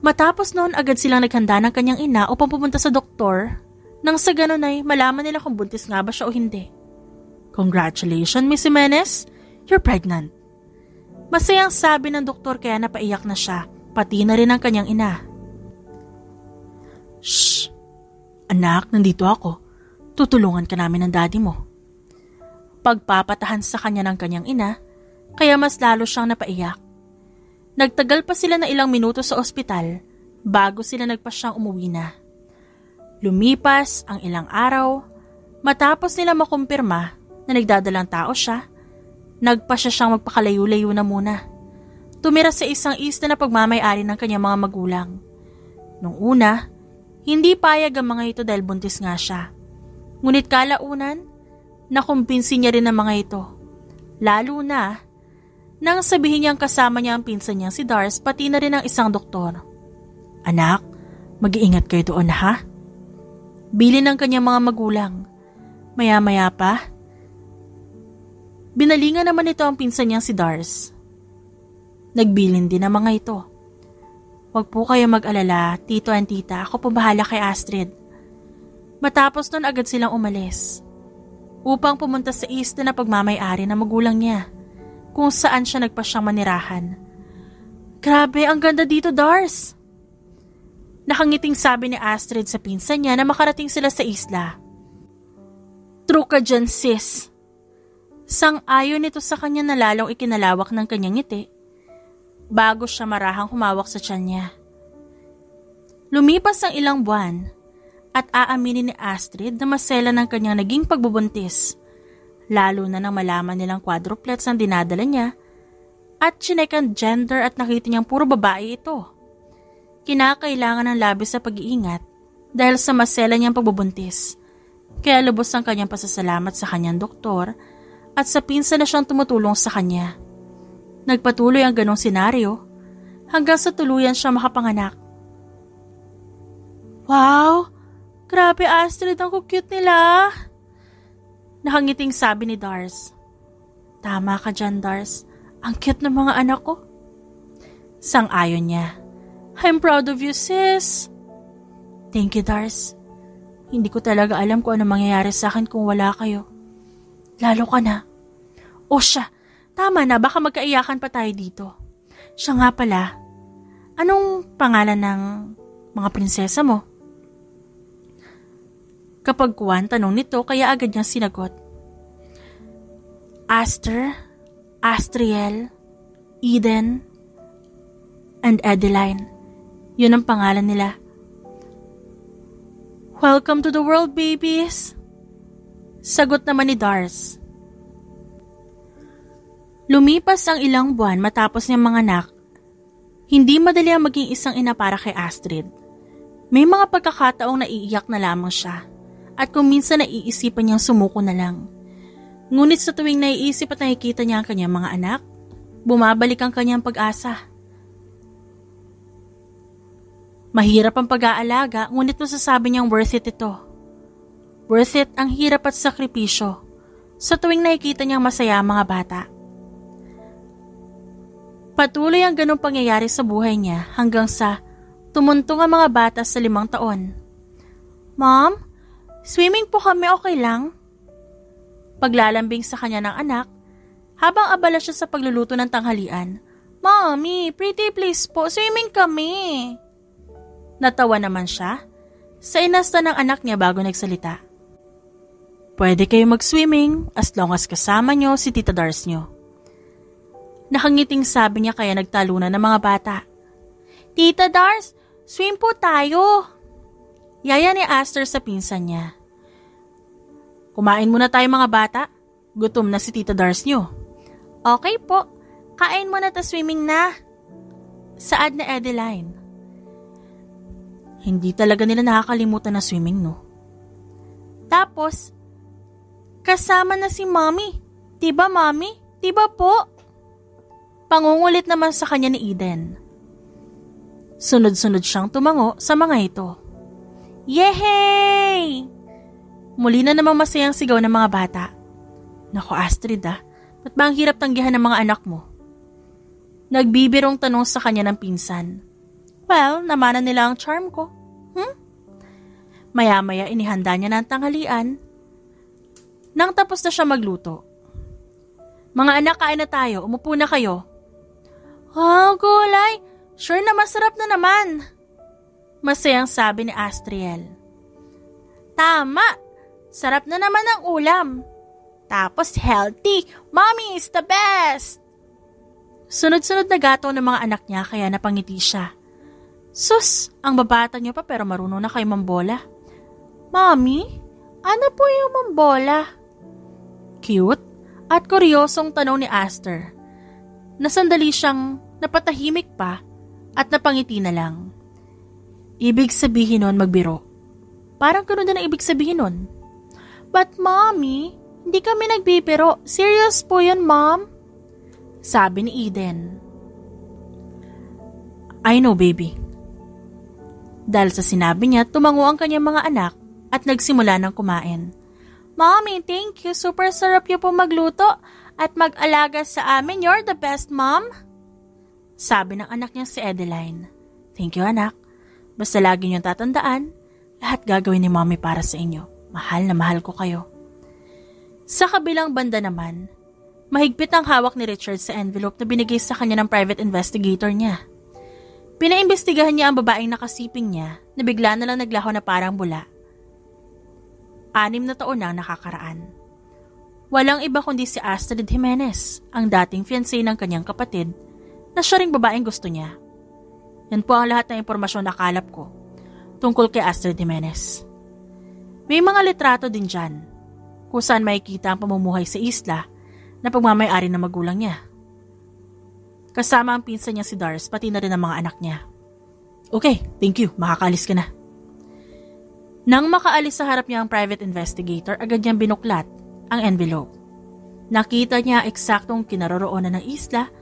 Matapos noon, agad silang naghanda ng kanyang ina upang pumunta sa doktor nang sa ganun ay malaman nila kung buntis nga ba siya o hindi. Congratulations, Miss Jimenez. You're pregnant. Masayang sabi ng doktor kaya napaiyak na siya, pati na rin ang kanyang ina. Shh! Anak, nandito ako. Tutulungan ka namin ng daddy mo. Pagpapatahan sa kanya ng kanyang ina, kaya mas lalo siyang napaiyak. Nagtagal pa sila na ilang minuto sa ospital bago sila nagpasyang umuwi na. Lumipas ang ilang araw, matapos nila makumpirma na nagdadalang tao siya, nagpasya siyang magpakalayo-layo na muna. Tumira sa isang isla na pagmamay-ari ng kanyang mga magulang. Nung una, hindi payag ang mga ito dahil buntis nga siya. Ngunit kalaunan, nakumbinsi niya rin ang mga ito. Lalo na, nang sabihin niyang kasama niya ang pinsan niyang si Dars pati na rin ang isang doktor. Anak, mag-iingat kayo doon ha? Bilin ng kanyang mga magulang. Maya-maya pa, binalingan naman ito ang pinsan niyang si Dars. Nagbilin din ang mga ito. Huwag po kayo mag-alala, tito and tita, ako po bahala kay Astrid. Matapos nun agad silang umalis upang pumunta sa isla na pagmamay-ari ng magulang niya kung saan siya nagpasyang manirahan. Grabe, ang ganda dito, Dars! Nakangiting sabi ni Astrid sa pinsan niya na makarating sila sa isla. True ka dyan, sis. Sang-ayon nito sa kanya na lalong ikinalawak ng kanyang ngiti bago siya marahang humawak sa tiyan niya. Lumipas ang ilang buwan at aaminin ni Astrid na masela ng kanyang naging pagbubuntis, lalo na nang malaman nilang quadruplets ang dinadala niya at chinek ang gender at nakita niyang puro babae ito. Kinakailangan ng labis sa pag-iingat dahil sa masela niyang pagbubuntis, kaya lubos ang kanyang pasasalamat sa kanyang doktor at sa pinsan na siyang tumutulong sa kanya. Nagpatuloy ang ganong senaryo hanggang sa tuluyan siya makapanganak. Wow! Grabe, Astrid, ang cute nila! Nakangiting sabi ni Dars. Tama ka dyan, Dars. Ang cute ng mga anak ko. Sang-ayon niya. I'm proud of you, sis. Thank you, Dars. Hindi ko talaga alam kung ano mangyayari sa akin kung wala kayo. Lalo ka na. O siya, tama na, baka magkaiyakan pa tayo dito. Siya nga pala, anong pangalan ng mga prinsesa mo? Kapag kuwan tanong nito, kaya agad niyang sinagot. Aster, Astriel, Eden, and Adeline. Yun ang pangalan nila. Welcome to the world, babies! Sagot naman ni Dars. Lumipas ang ilang buwan matapos niyang manganak. Hindi madali ang maging isang ina para kay Astrid. May mga pagkakataong naiiyak na lamang siya at kung minsan naiisipan niyang sumuko na lang. Ngunit sa tuwing naiisip at nakikita niya ang kanyang mga anak, bumabalik ang kanyang pag-asa. Mahirap ang pag-aalaga, ngunit masasabi niyang worth it ito. Worth it ang hirap at sakripisyo sa tuwing nakikita niyang masaya ang mga bata. Patuloy ang ganong pangyayari sa buhay niya hanggang sa tumuntong ang mga bata sa 5 taon. Mom, swimming po kami, okay lang? Paglalambing sa kanya ng anak, habang abala siya sa pagluluto ng tanghalian. Mommy, pretty please po, swimming kami. Natawa naman siya sa inasta ng anak niya bago nagsalita. Pwede kayo mag-swimming as long as kasama niyo si Tita Dars niyo. Nakangiting sabi niya kaya nagtalunan ng mga bata. Tita Dars, swim po tayo. Yaya ni Aster sa pinsan niya. Kumain muna tayo mga bata. Gutom na si Tita Dars niyo. Okay po, kain muna ta swimming na. Saad na Adeline. Hindi talaga nila nakakalimutan na swimming, no? Tapos, kasama na si Mommy. Diba, Mommy? Diba po? Pangungulit naman sa kanya ni Eden. Sunod-sunod siyang tumango sa mga ito. Yehey! Muli na namang masayang sigaw ng mga bata. Naku Astrid ba't ba ang hirap tanggihan ng mga anak mo? Nagbibirong tanong sa kanya ng pinsan. Well, namanan nila ang charm ko. Maya-maya inihanda niya na ang tanghalian. Nang tapos na siya magluto. Mga anak, kain na tayo. Umupo na kayo. Oh, gulay! Sure na masarap na naman. Masayang sabi ni Astriel. Tama! Sarap na naman ang ulam. Tapos healthy. Mommy is the best! Sunod-sunod na gato ng mga anak niya kaya napangiti siya. Sus, ang babata niyo pa pero marunong na kayo mambola. Mommy, ano po yung mambola? Cute at kuryosong tanong ni Aster. Nasandali siyang napatahimik pa at napangiti na lang. Ibig sabihin nun magbiro. Parang ganoon din ang ibig sabihin nun. But mommy, hindi kami nagbibiro. Serious po yun, mom? Sabi ni Eden. I know, baby. Dahil sa sinabi niya, tumango ang kanyang mga anak at nagsimula ng kumain. Mommy, thank you. Super sarap niyo po magluto at mag-alaga sa amin. You're the best, mom. Sabi ng anak niya si Edeline. Thank you, anak. Basta lagi niyong tatandaan, lahat gagawin ni mommy para sa inyo. Mahal na mahal ko kayo. Sa kabilang banda naman, mahigpit ang hawak ni Richard sa envelope na binigay sa kanya ng private investigator niya. Pinaimbestigahan niya ang babaeng nakasiping niya na bigla na lang naglaho na parang bula. 6 na taon na ang nakakaraan. Walang iba kundi si Astrid Jimenez, ang dating fiancé ng kanyang kapatid, na siya ring babaeng gusto niya. Yan po ang lahat ng impormasyon na nakalap ko tungkol kay Astrid Jimenez. May mga litrato din dyan, kung saan makikita ang pamumuhay sa isla na pagmamayari ng magulang niya. Kasama ang pinsan niya si Dars, pati na rin ang mga anak niya. Okay, thank you, makakaalis ka na. Nang makaalis sa harap niya ang private investigator, agad niyang binuklat ang envelope. Nakita niya eksaktong kinaroroonan ng isla,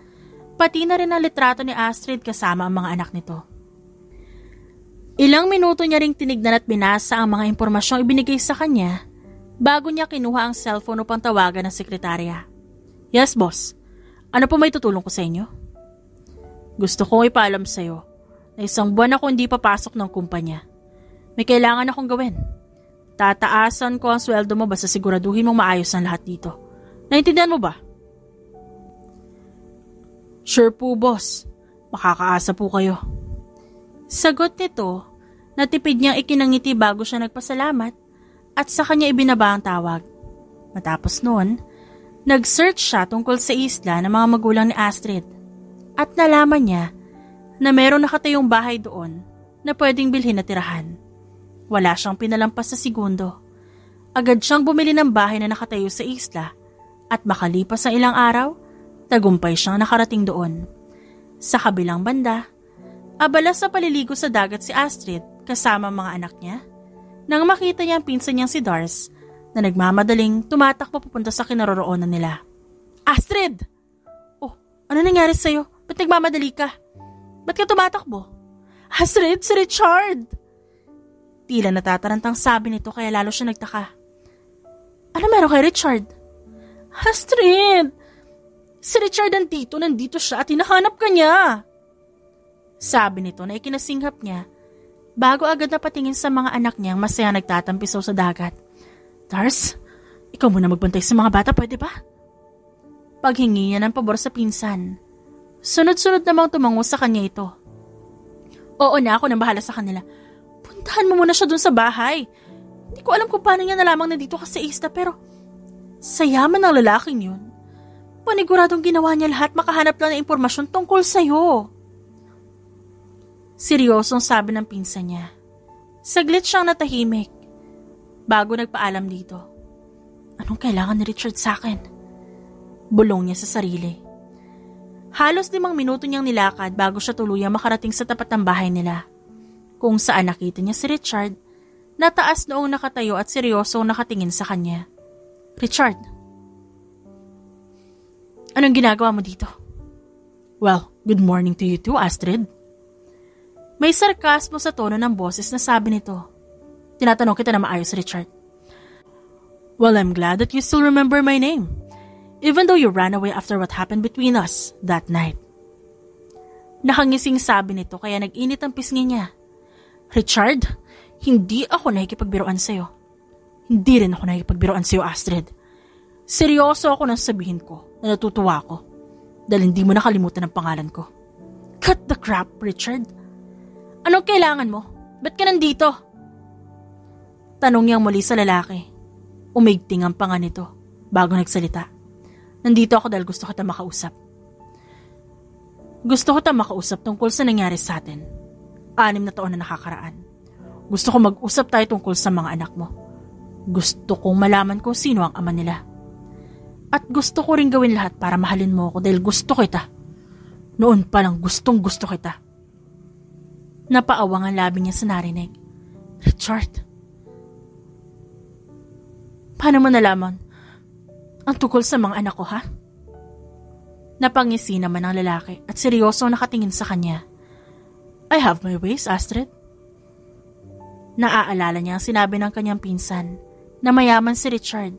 pati na rin ang litrato ni Astrid kasama ang mga anak nito. Ilang minuto niya ring tinignan at binasa ang mga impormasyong ibinigay sa kanya bago niya kinuha ang cellphone upang tawagan ng sekretarya. Yes, boss. Ano po may tutulong ko sa inyo? Gusto kong ipaalam sa iyo na 1 buwan ako hindi papasok ng kumpanya. May kailangan akong gawin. Tataasan ko ang sweldo mo basta siguraduhin mong maayos ang lahat dito. Naintindihan mo ba? Sure po, boss. Makakaasa po kayo. Sagot nito, natipid niyang ikinangiti bago siya nagpasalamat at sa kanya ibinaba ang tawag. Matapos noon, nag-search siya tungkol sa isla ng mga magulang ni Astrid at nalaman niya na meron nakatayong bahay doon na pwedeng bilhin na tirahan. Wala siyang pinalampas sa segundo. Agad siyang bumili ng bahay na nakatayo sa isla at makalipas ang ilang araw, tagumpay siyang nakarating doon. Sa kabilang banda, abala sa paliligo sa dagat si Astrid kasama ang mga anak niya nang makita niya ang pinsan niyang si Dars na nagmamadaling tumatakbo papunta sa kinaroroonan nila. Astrid! Oh, ano nangyari sa'yo? Ba't nagmamadali ka? Ba't ka tumatakbo? Astrid, si Richard! Tila natatarantang sabi nito kaya lalo siya nagtaka. Ano meron kay Richard? Astrid! Si Richard nandito siya at hinahanap ka niya. Sabi nito na ikinasinghap niya bago agad napatingin sa mga anak niyang masaya nagtatampisaw sa dagat. Dars, ikaw muna magbantay sa mga bata, pwede ba? Paghingi niya ng pabor sa pinsan. Sunod-sunod namang tumango sa kanya ito. Oo na, ako nang bahala sa kanila. Puntahan mo muna siya dun sa bahay. Hindi ko alam kung paano niya nalamang nandito ka sa isla pero sa yaman ng lalaking yun. Paniguradong ginawa niya lahat makahanap lang ng impormasyon tungkol sa'yo. Seryosong sabi ng pinsan niya. Saglit siyang natahimik bago nagpaalam dito. Anong kailangan ni Richard sa akin? Bulong niya sa sarili. Halos 5 minuto niyang nilakad bago siya tuluyang makarating sa tapat ng bahay nila. Kung saan nakita niya si Richard, nataas noong nakatayo at seryosong nakatingin sa kanya. Richard, anong ginagawa mo dito? Well, good morning to you too, Astrid. May sarkasmo sa tono ng boses na sabi nito. Tinatanong kita na maayos, Richard. Well, I'm glad that you still remember my name, even though you ran away after what happened between us that night. Nakangising sabi nito kaya nag-init ang pisngi niya. Richard, hindi ako nakikipagbiruan sa'yo. Hindi rin ako nakikipagbiruan sa'yo, Astrid. Seryoso ako nang sabihin ko na natutuwa ako dahil hindi mo nakalimutan ang pangalan ko. Cut the crap, Richard. Anong kailangan mo? Ba't ka nandito? Tanong niyang muli sa lalaki. Umigting ang panga nito bago nagsalita. Nandito ako dahil gusto kita makausap. Gusto kita makausap tungkol sa nangyari sa atin. 6 na taon na nakakaraan. Gusto ko mag-usap tayo tungkol sa mga anak mo. Gusto kong malaman kung sino ang ama nila. At gusto ko rin gawin lahat para mahalin mo ako dahil gusto kita. Noon pa lang gustong gusto kita. Napaawang ang labi niya sa narinig. Richard, paano mo nalaman ang tungkol sa mga anak ko, ha? Napangisi naman ang lalaki at seryoso nakatingin sa kanya. I have my ways, Astrid. Naaalala niya ang sinabi ng kanyang pinsan na mayaman si Richard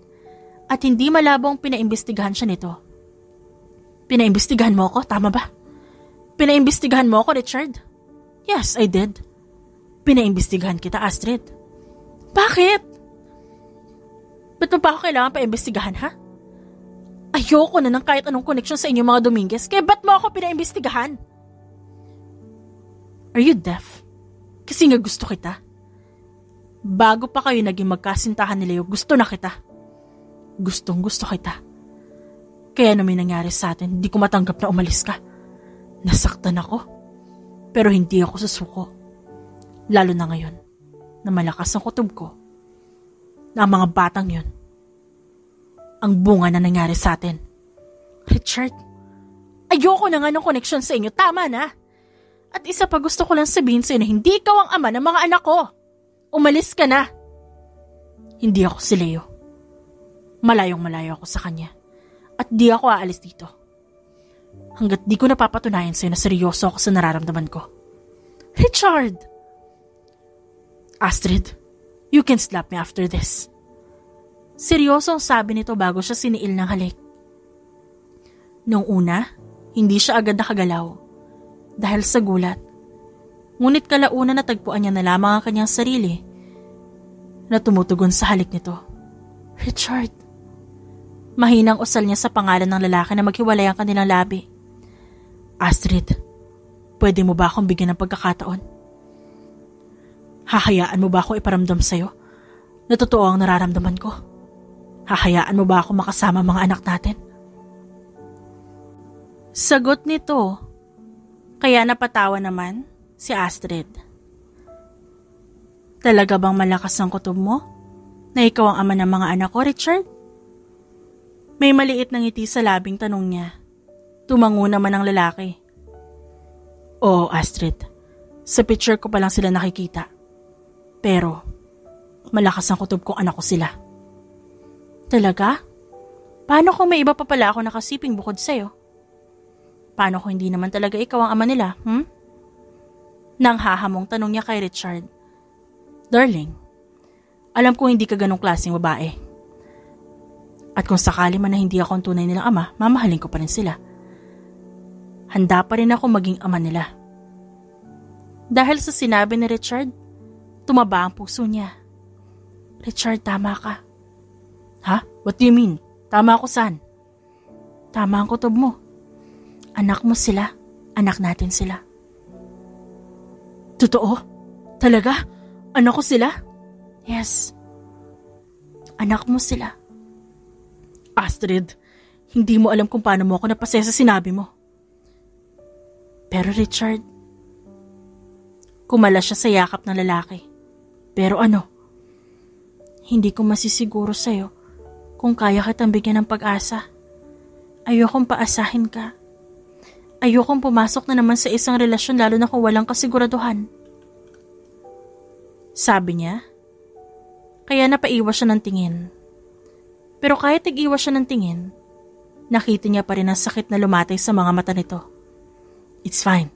at hindi malabong pinaimbestigahan siya nito. Pinaimbestigahan mo ako, tama ba? Pinaimbestigahan mo ako, Richard? Yes, I did. Pinaimbestigahan kita, Astrid. Bakit? Ba't mo pa ako kailangan paimbestigahan, ha? Ayoko na ng kahit anong connection sa inyo mga Dominguez, kaya ba't mo ako pinaimbestigahan? Are you deaf? Kasi nga gusto kita. Bago pa kayo naging magkasintahan ni Leo, gusto na kita. Gustong gusto kita. Kaya na may nangyari sa atin, hindi ko matanggap na umalis ka. Nasaktan ako. Pero hindi ako susuko. Lalo na ngayon, na malakas ang kutob ko. Na ang mga batang yun, ang bunga na nangyari sa atin. Richard, ayoko na nga ng connection sa inyo, tama na. At isa pa gusto ko lang sabihin sa inyo, hindi ikaw ang ama ng mga anak ko. Umalis ka na. Hindi ako si Leo. Malayong malayo ako sa kanya. At di ako aalis dito. Hanggat di ko napapatunayan sa'yo na seryoso ako sa nararamdaman ko. Richard! Astrid, you can slap me after this. Seryoso ang sabi nito bago siya siniil ng halik. Noong una, hindi siya agad nakagalaw. Dahil sa gulat. Ngunit kalauna natagpuan niya na lamang ang kanyang sarili na tumutugon sa halik nito. Richard. Mahinang usal niya sa pangalan ng lalaki na maghiwalay ang kanilang labi. Astrid, pwede mo ba akong bigyan ng pagkakataon? Hahayaan mo ba akong iparamdam sa'yo na totoo ang nararamdaman ko? Hahayaan mo ba akong makasama mga anak natin? Sagot nito, kaya napatawa naman si Astrid. Talaga bang malakas ang kutob mo na ikaw ang ama ng mga anak ko, Richard? May maliit na ngiti sa labing tanong niya. Tumango naman ang lalaki. Oo, Astrid. Sa picture ko pa lang sila nakikita. Pero, malakas ang kutob kong anak ko sila. Talaga? Paano kung may iba pa pala ako nakasiping bukod sa'yo? Paano kung hindi naman talaga ikaw ang ama nila, Nang hahamong tanong niya kay Richard. Darling, alam ko hindi ka ganong klaseng babae. At kung sakali man na hindi ako ang tunay nilang ama, mamahalin ko pa rin sila. Handa pa rin ako maging ama nila. Dahil sa sinabi ni Richard, tumaba ang puso niya. Richard, tama ka. Ha? What do you mean? Tama ako saan? Tama ang kutob mo. Anak mo sila. Anak natin sila. Totoo? Talaga? Anak ko sila? Yes. Anak mo sila. Astrid, hindi mo alam kung paano mo ako napasaya sa sinabi mo. Pero Richard, kumala siya sa yakap ng lalaki. Pero ano? Hindi ko masisiguro sa'yo kung kaya kitang bigyan ng pag-asa. Ayokong paasahin ka. Ayokong pumasok na naman sa isang relasyon lalo na kung walang kasiguraduhan. Sabi niya, kaya napaiwas siya ng tingin. Pero kahit nag-iwas siya ng tingin, nakita niya pa rin ang sakit na lumatay sa mga mata nito. It's fine.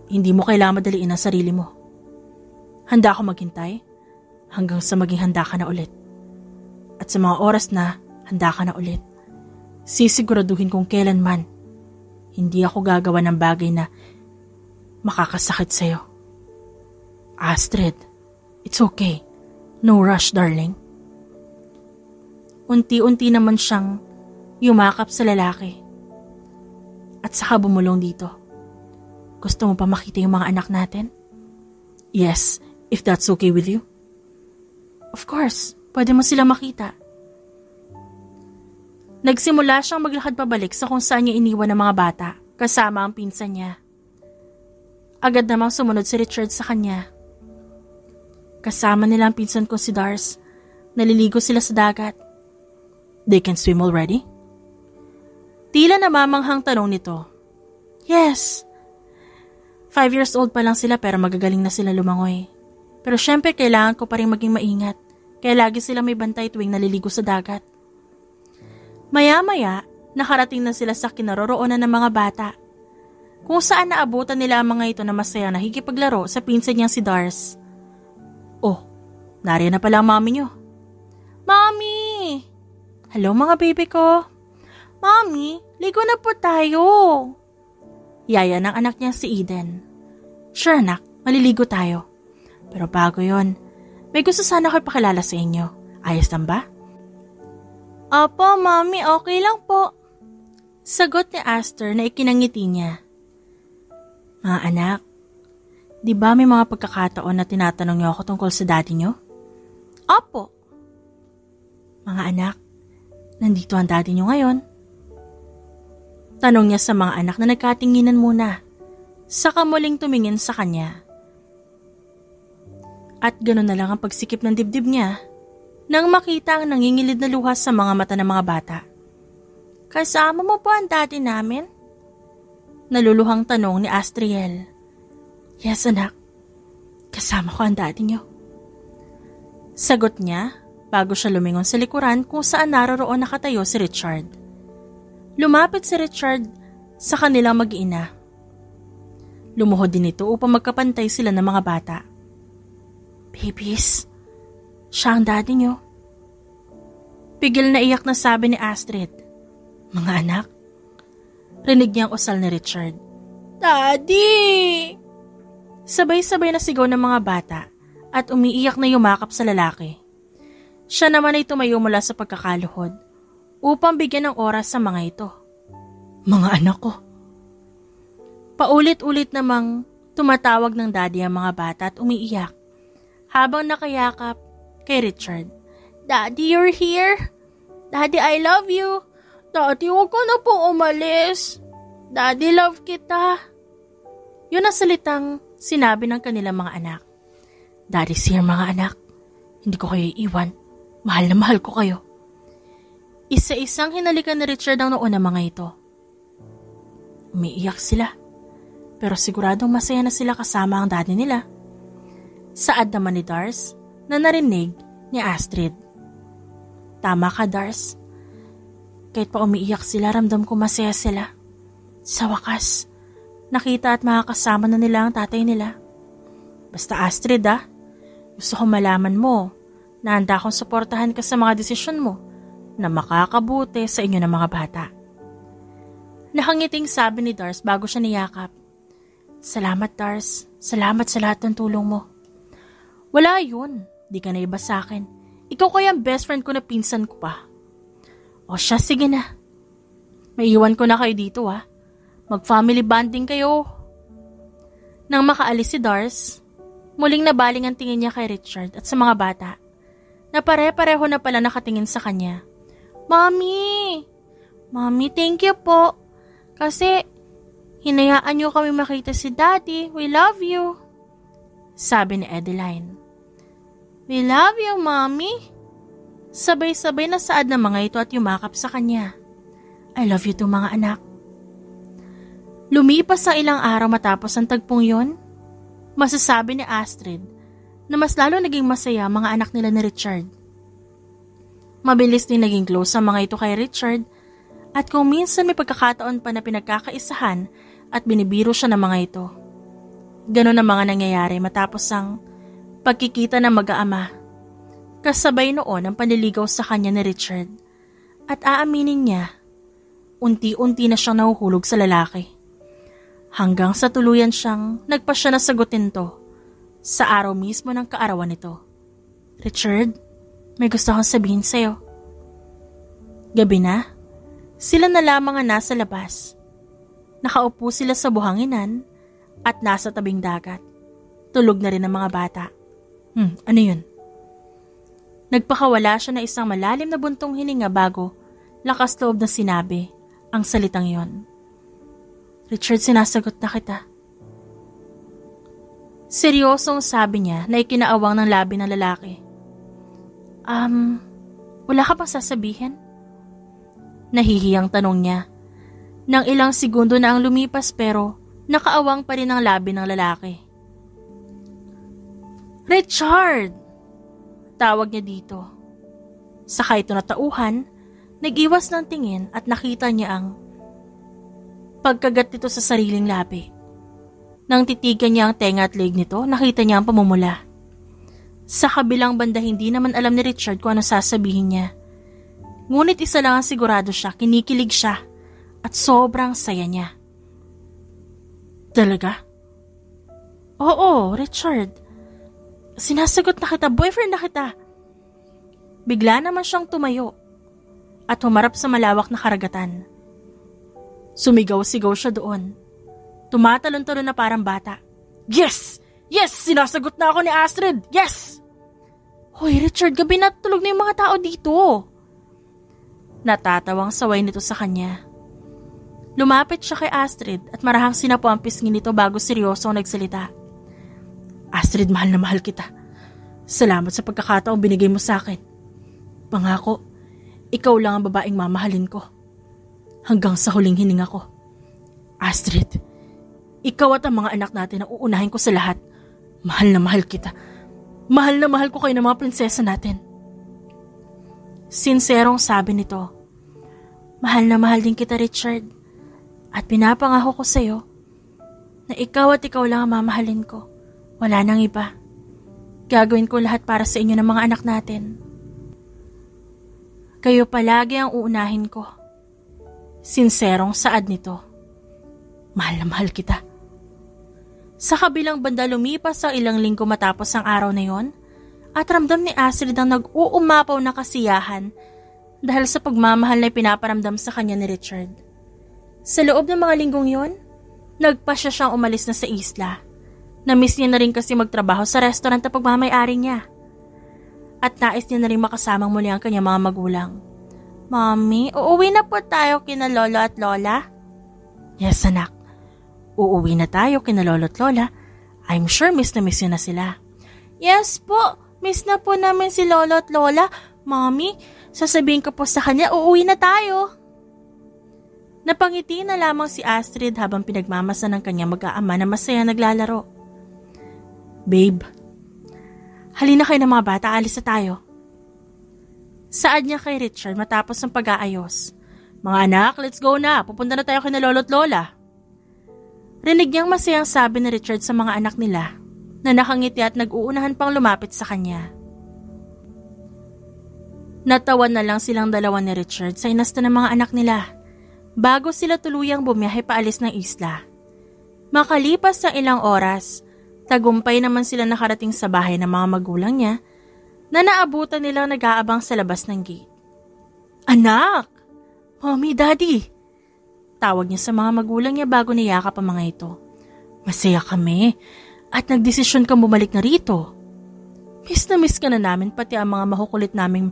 Hindi mo kailangan madaliin ang sarili mo. Handa ako maghintay hanggang sa maging handa ka na ulit. At sa mga oras na handa ka na ulit, sisiguraduhin kong kailanman hindi ako gagawa ng bagay na makakasakit sa'yo. Astrid, it's okay. No rush, darling. Unti-unti naman siyang yumakap sa lalaki. At saka bumulong dito. Gusto mo pa makita yung mga anak natin? Yes, if that's okay with you. Of course, pwede mo sila makita. Nagsimula siyang maglakad pabalik sa kung saan niya iniwan ng mga bata, kasama ang pinsan niya. Agad namang sumunod si Richard sa kanya. Kasama nila ang pinsan ko si Dars. Naliligo sila sa dagat. They can swim already? Tila namamanghang tanong nito. Yes. 5 years old pa lang sila pero magagaling na sila lumangoy. Pero syempre kailangan ko pa rin maging maingat. Kaya lagi sila may bantay tuwing naliligo sa dagat. Maya-maya, nakarating na sila sa kinaroroonan ng mga bata. Kung saan naabutan nila ang mga ito na masaya nakikipaglaro sa pinsan niyang si Dars. Oh, nariyan na pala ang mami niyo. Mami! Hello mga baby ko. Mami, ligo na po tayo. Yaya ng anak niya si Eden. Sure anak, maliligo tayo. Pero bago yon, may gusto sana ko ipakilala sa inyo. Ayos lang ba? Opo, Mami, okay lang po. Sagot ni Aster na ikinangiti niya. Mga anak, di ba may mga pagkakataon na tinatanong niyo ako tungkol sa daddy niyo? Opo. Mga anak, nandito ang daddy niyo ngayon. Tanong niya sa mga anak na nagkatinginan muna, saka muling tumingin sa kanya. At gano'n na lang ang pagsikip ng dibdib niya nang makita ang nangingilid na luha sa mga mata ng mga bata. Kasama mo po ang daddy namin? Naluluhang tanong ni Astriel. Yes anak, kasama ko ang daddy niyo. Sagot niya bago siya lumingon sa likuran kung saan naroroon nakatayo si Richard. Lumapit si Richard sa kanilang mag-ina. Lumuhod din ito upang magkapantay sila ng mga bata. Babies, siya ang daddy niyo. Pigil na iyak na sabi ni Astrid. Mga anak, rinig niyang usal ni Richard. Daddy! Sabay-sabay na sigaw ng mga bata at umiiyak na yumakap sa lalaki. Siya naman ay tumayo mula sa pagkakaluhod upang bigyan ng oras sa mga ito. Mga anak ko. Paulit-ulit namang tumatawag ng daddy ang mga bata at umiiyak habang nakayakap kay Richard. Daddy, you're here? Daddy, I love you. Daddy, huwag ka na pong umalis. Daddy, love kita. Yun ang salitang sinabi ng kanilang mga anak. Daddy's here mga anak. Hindi ko kayo iiwan. Mahal na mahal ko kayo. Isa-isang hinalikan ni Richard ang noon ng mga ito. Umiiyak sila. Pero siguradong masaya na sila kasama ang daddy nila. Saad naman ni Dars na narinig ni Astrid. Tama ka, Dars. Kahit pa umiiyak sila, ramdam ko masaya sila. Sa wakas, nakita at makakasama na nila ang tatay nila. Basta Astrid gusto ko malaman mo na handa akong suportahan ka sa mga desisyon mo na makakabuti sa inyo ng mga bata. Nakangiting sabi ni Dars bago siya niyakap. Salamat, Dars. Salamat sa lahat ng tulong mo. Wala yun. Di ka na iba sa akin. Ikaw kaya ang best friend ko na pinsan ko pa. O siya, sige na. May iwan ko na kayo dito Mag-family bonding kayo. Nang makaalis si Dars, muling nabaling ang tingin niya kay Richard at sa mga bata na pare-pareho na pala nakatingin sa kanya. Mommy! Mommy, thank you po. Kasi hinayaan niyo kami makita si Daddy. We love you. Sabi ni Adeline. We love you, Mommy. Sabay-sabay na saad ng mga ito at yumakap sa kanya. I love you too, mga anak. Lumipas ang ilang araw matapos ang tagpong yon, masasabi ni Astrid na mas lalo naging masaya ang mga anak nila ni Richard. Mabilis din naging close ang mga ito kay Richard at kung minsan may pagkakataon pa na pinagkakaisahan at binibiro siya ng mga ito. Ganon ang mga nangyayari matapos ang pagkikita ng mag-aama. Kasabay noon ang panliligaw sa kanya ni Richard at aaminin niya, unti-unti na siyang nahuhulog sa lalaki. Hanggang sa tuluyan siyang nagpasya na sagutin to sa araw mismo ng kaarawan nito. Richard, may gusto akong sabihin sa'yo. Gabi na, sila na lamang ang nasa labas. Nakaupo sila sa buhanginan at nasa tabing dagat. Tulog na rin ang mga bata. Ano yun? Nagpakawala siya na isang malalim na buntong hininga bago lakas loob na sinabi ang salitang yon. Richard, sinasagot na kita. Seryosong sabi niya na ikinaawang ng labi ng lalaki. Wala ka pang sasabihin? Nahihiyang tanong niya. Nang ilang segundo na ang lumipas pero nakaawang pa rin ang labi ng lalaki. Richard! Tawag niya dito. Saka ito natauhan, nag-iwas ng tingin at nakita niya ang pagkagat nito sa sariling labi. Nang titigan niya ang tenga at leg nito, nakita niya ang pamumula. Sa kabilang banda hindi naman alam ni Richard kung ano sasabihin niya. Ngunit isa lang ang sigurado siya, kinikilig siya at sobrang saya niya. Talaga? Oo, Richard. Sinasagot na kita, boyfriend na kita. Bigla naman siyang tumayo at humarap sa malawak na karagatan. Sumigaw-sigaw siya doon. Tumatalon-talon na parang bata. Yes! Yes! Sinasagot na ako ni Astrid! Yes! Hoy Richard, gabi na, tulog na yung mga tao dito. Natatawang saway nito sa kanya. Lumapit siya kay Astrid at marahang sinapo ang pisngi nito bago seryoso ang nagsalita. Astrid, mahal na mahal kita. Salamat sa pagkakataong binigay mo sa akin. Pangako, ikaw lang ang babaeng mamahalin ko. Hanggang sa huling hininga ko. Astrid, ikaw at ang mga anak natin ang uunahin ko sa lahat. Mahal na mahal kita. Mahal na mahal ko kayo ng mga prinsesa natin. Sinserong sabi nito. Mahal na mahal din kita, Richard. At pinapangako ko sa'yo na ikaw at ikaw lang ang mamahalin ko. Wala nang iba. Gagawin ko lahat para sa inyo ng mga anak natin. Kayo palagi ang uunahin ko. Sinserong saad nito. Mahal na mahal kita. Sa kabilang banda lumipas ang ilang linggo matapos ang araw na yon at ramdam ni Astrid ang nag-uumapaw na kasiyahan dahil sa pagmamahal na pinaparamdam sa kanya ni Richard. Sa loob ng mga linggong yon, nagpasya siyang umalis na sa isla. Namiss niya na rin kasi magtrabaho sa restaurant na pagmamayari niya. At nais niya na rin makasamang muli ang kanyang mga magulang. Mommy, uuwi na po tayo kina lolo at lola? Yes, anak. Uuwi na tayo kina lolo at lola. I'm sure miss na sila. Yes po, miss na po namin si lolo at lola. Mommy, sasabihin ko po sa kanya, uuwi na tayo. Napangiti na lamang si Astrid habang pinagmamasa ng kanyang mag-aama na masaya naglalaro. Babe, halina kayo ng mga bata, alis na tayo. Saad niya kay Richard matapos ng pag-aayos. Mga anak, let's go na, pupunta na tayo kina lolo at lola. Rinig niyang masayang sabi ni Richard sa mga anak nila na nakangiti at nag-uunahan pang lumapit sa kanya. Natawan na lang silang dalawa ni Richard sa inasta ng mga anak nila bago sila tuluyang bumiyahe paalis ng isla. Makalipas sa ilang oras, tagumpay naman sila nakarating sa bahay ng mga magulang niya na naabutan nilang nag-aabang sa labas ng gate. Anak! Mommy, Daddy! Tawag niya sa mga magulang niya bago niyakap ang mga ito. Masaya kami at nagdesisyon kang bumalik na rito. Miss na miss ka na namin pati ang mga makukulit naming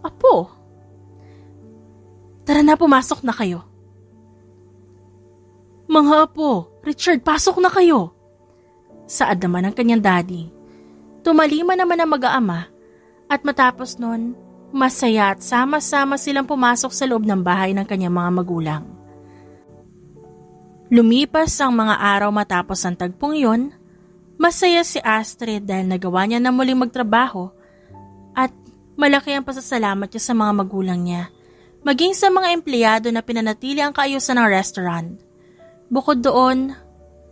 apo. Tara na, pumasok na kayo. Mga apo, Richard, pasok na kayo. Saad naman ang kanyang daddy. Tumalima naman ang mag-aama at matapos nun, masaya at sama-sama silang pumasok sa loob ng bahay ng kanyang mga magulang. Lumipas ang mga araw matapos ang tagpong yon, masaya si Astrid dahil nagawa niya na muling magtrabaho at malaki ang pasasalamat niya sa mga magulang niya, maging sa mga empleyado na pinanatili ang kaayusan ng restaurant. Bukod doon,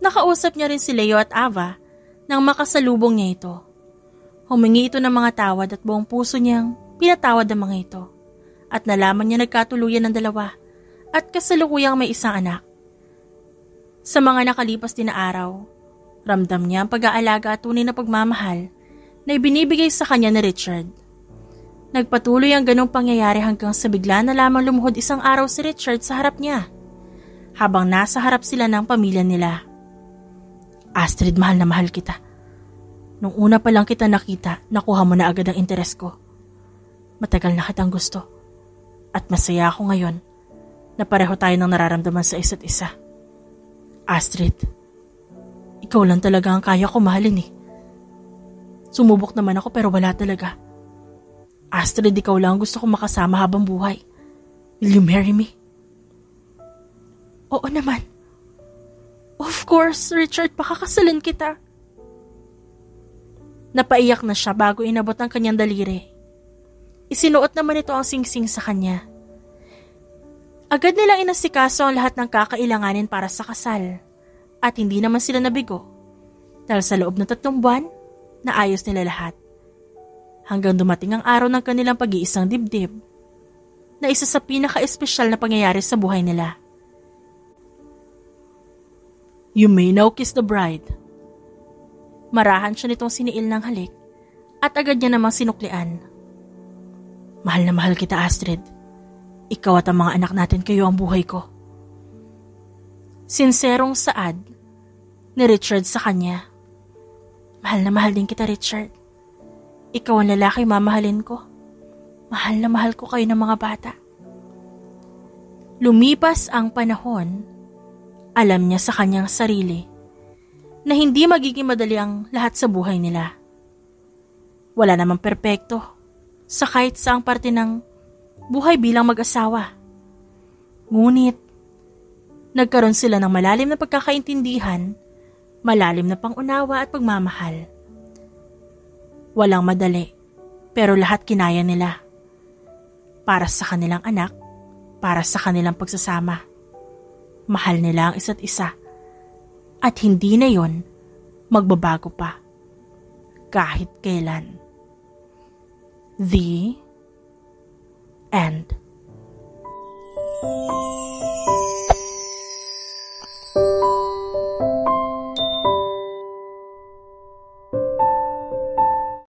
nakausap niya rin si Leo at Ava nang makasalubong niya ito. Humingi ito ng mga tawad at buong puso niyang pinatawad ang mga ito. At nalaman niya nagkatuluyan ng dalawa at kasalukuyang may isang anak. Sa mga nakalipas din na araw, ramdam niya ang pag-aalaga at tunay na pagmamahal na ibinibigay sa kanya ni Richard. Nagpatuloy ang ganong pangyayari hanggang sa bigla na lamang lumuhod isang araw si Richard sa harap niya, habang nasa harap sila ng pamilya nila. Astrid, mahal na mahal kita. Nung una pa lang kita nakita, nakuha mo na agad ang interes ko. Matagal na kitang gusto. At masaya ako ngayon na pareho tayo ng nararamdaman sa isa't isa. Astrid, ikaw lang talaga ang kaya ko mahalin eh. Sumubok naman ako pero wala talaga. Astrid, ikaw lang gusto kong makasama habang buhay. Will you marry me? Oo naman. Of course, Richard, pakakasalin kita. Napaiyak na siya bago inabot ang kanyang daliri. Isinuot naman ito ang singsing sa kanya. Agad nilang inasikaso ang lahat ng kakailanganin para sa kasal. At hindi naman sila nabigo. Dahil sa loob ng 3 buwan, naayos nila lahat. Hanggang dumating ang araw ng kanilang pag-iisang dibdib na isa sa pinaka-espesyal na pangyayari sa buhay nila. You may now kiss the bride. Marahan siya nitong siniil ng halik at agad niya namang sinuklian. Mahal na mahal kita, Astrid. Ikaw at ang mga anak natin, kayo ang buhay ko. Sinserong saad ni Richard sa kanya. Mahal na mahal din kita, Richard. Ikaw ang lalaki mamahalin ko. Mahal na mahal ko kayo ng mga bata. Lumipas ang panahon, alam niya sa kanyang sarili na hindi magiging madali ang lahat sa buhay nila. Wala namang perpekto sa kahit saang parte ng buhay bilang mag-asawa. Ngunit, nagkaroon sila ng malalim na pagkakaintindihan, malalim na pangunawa at pagmamahal. Walang madali, pero lahat kinaya nila. Para sa kanilang anak, para sa kanilang pagsasama. Mahal nila ang isa't isa. At hindi na yon magbabago pa. Kahit kailan. The end.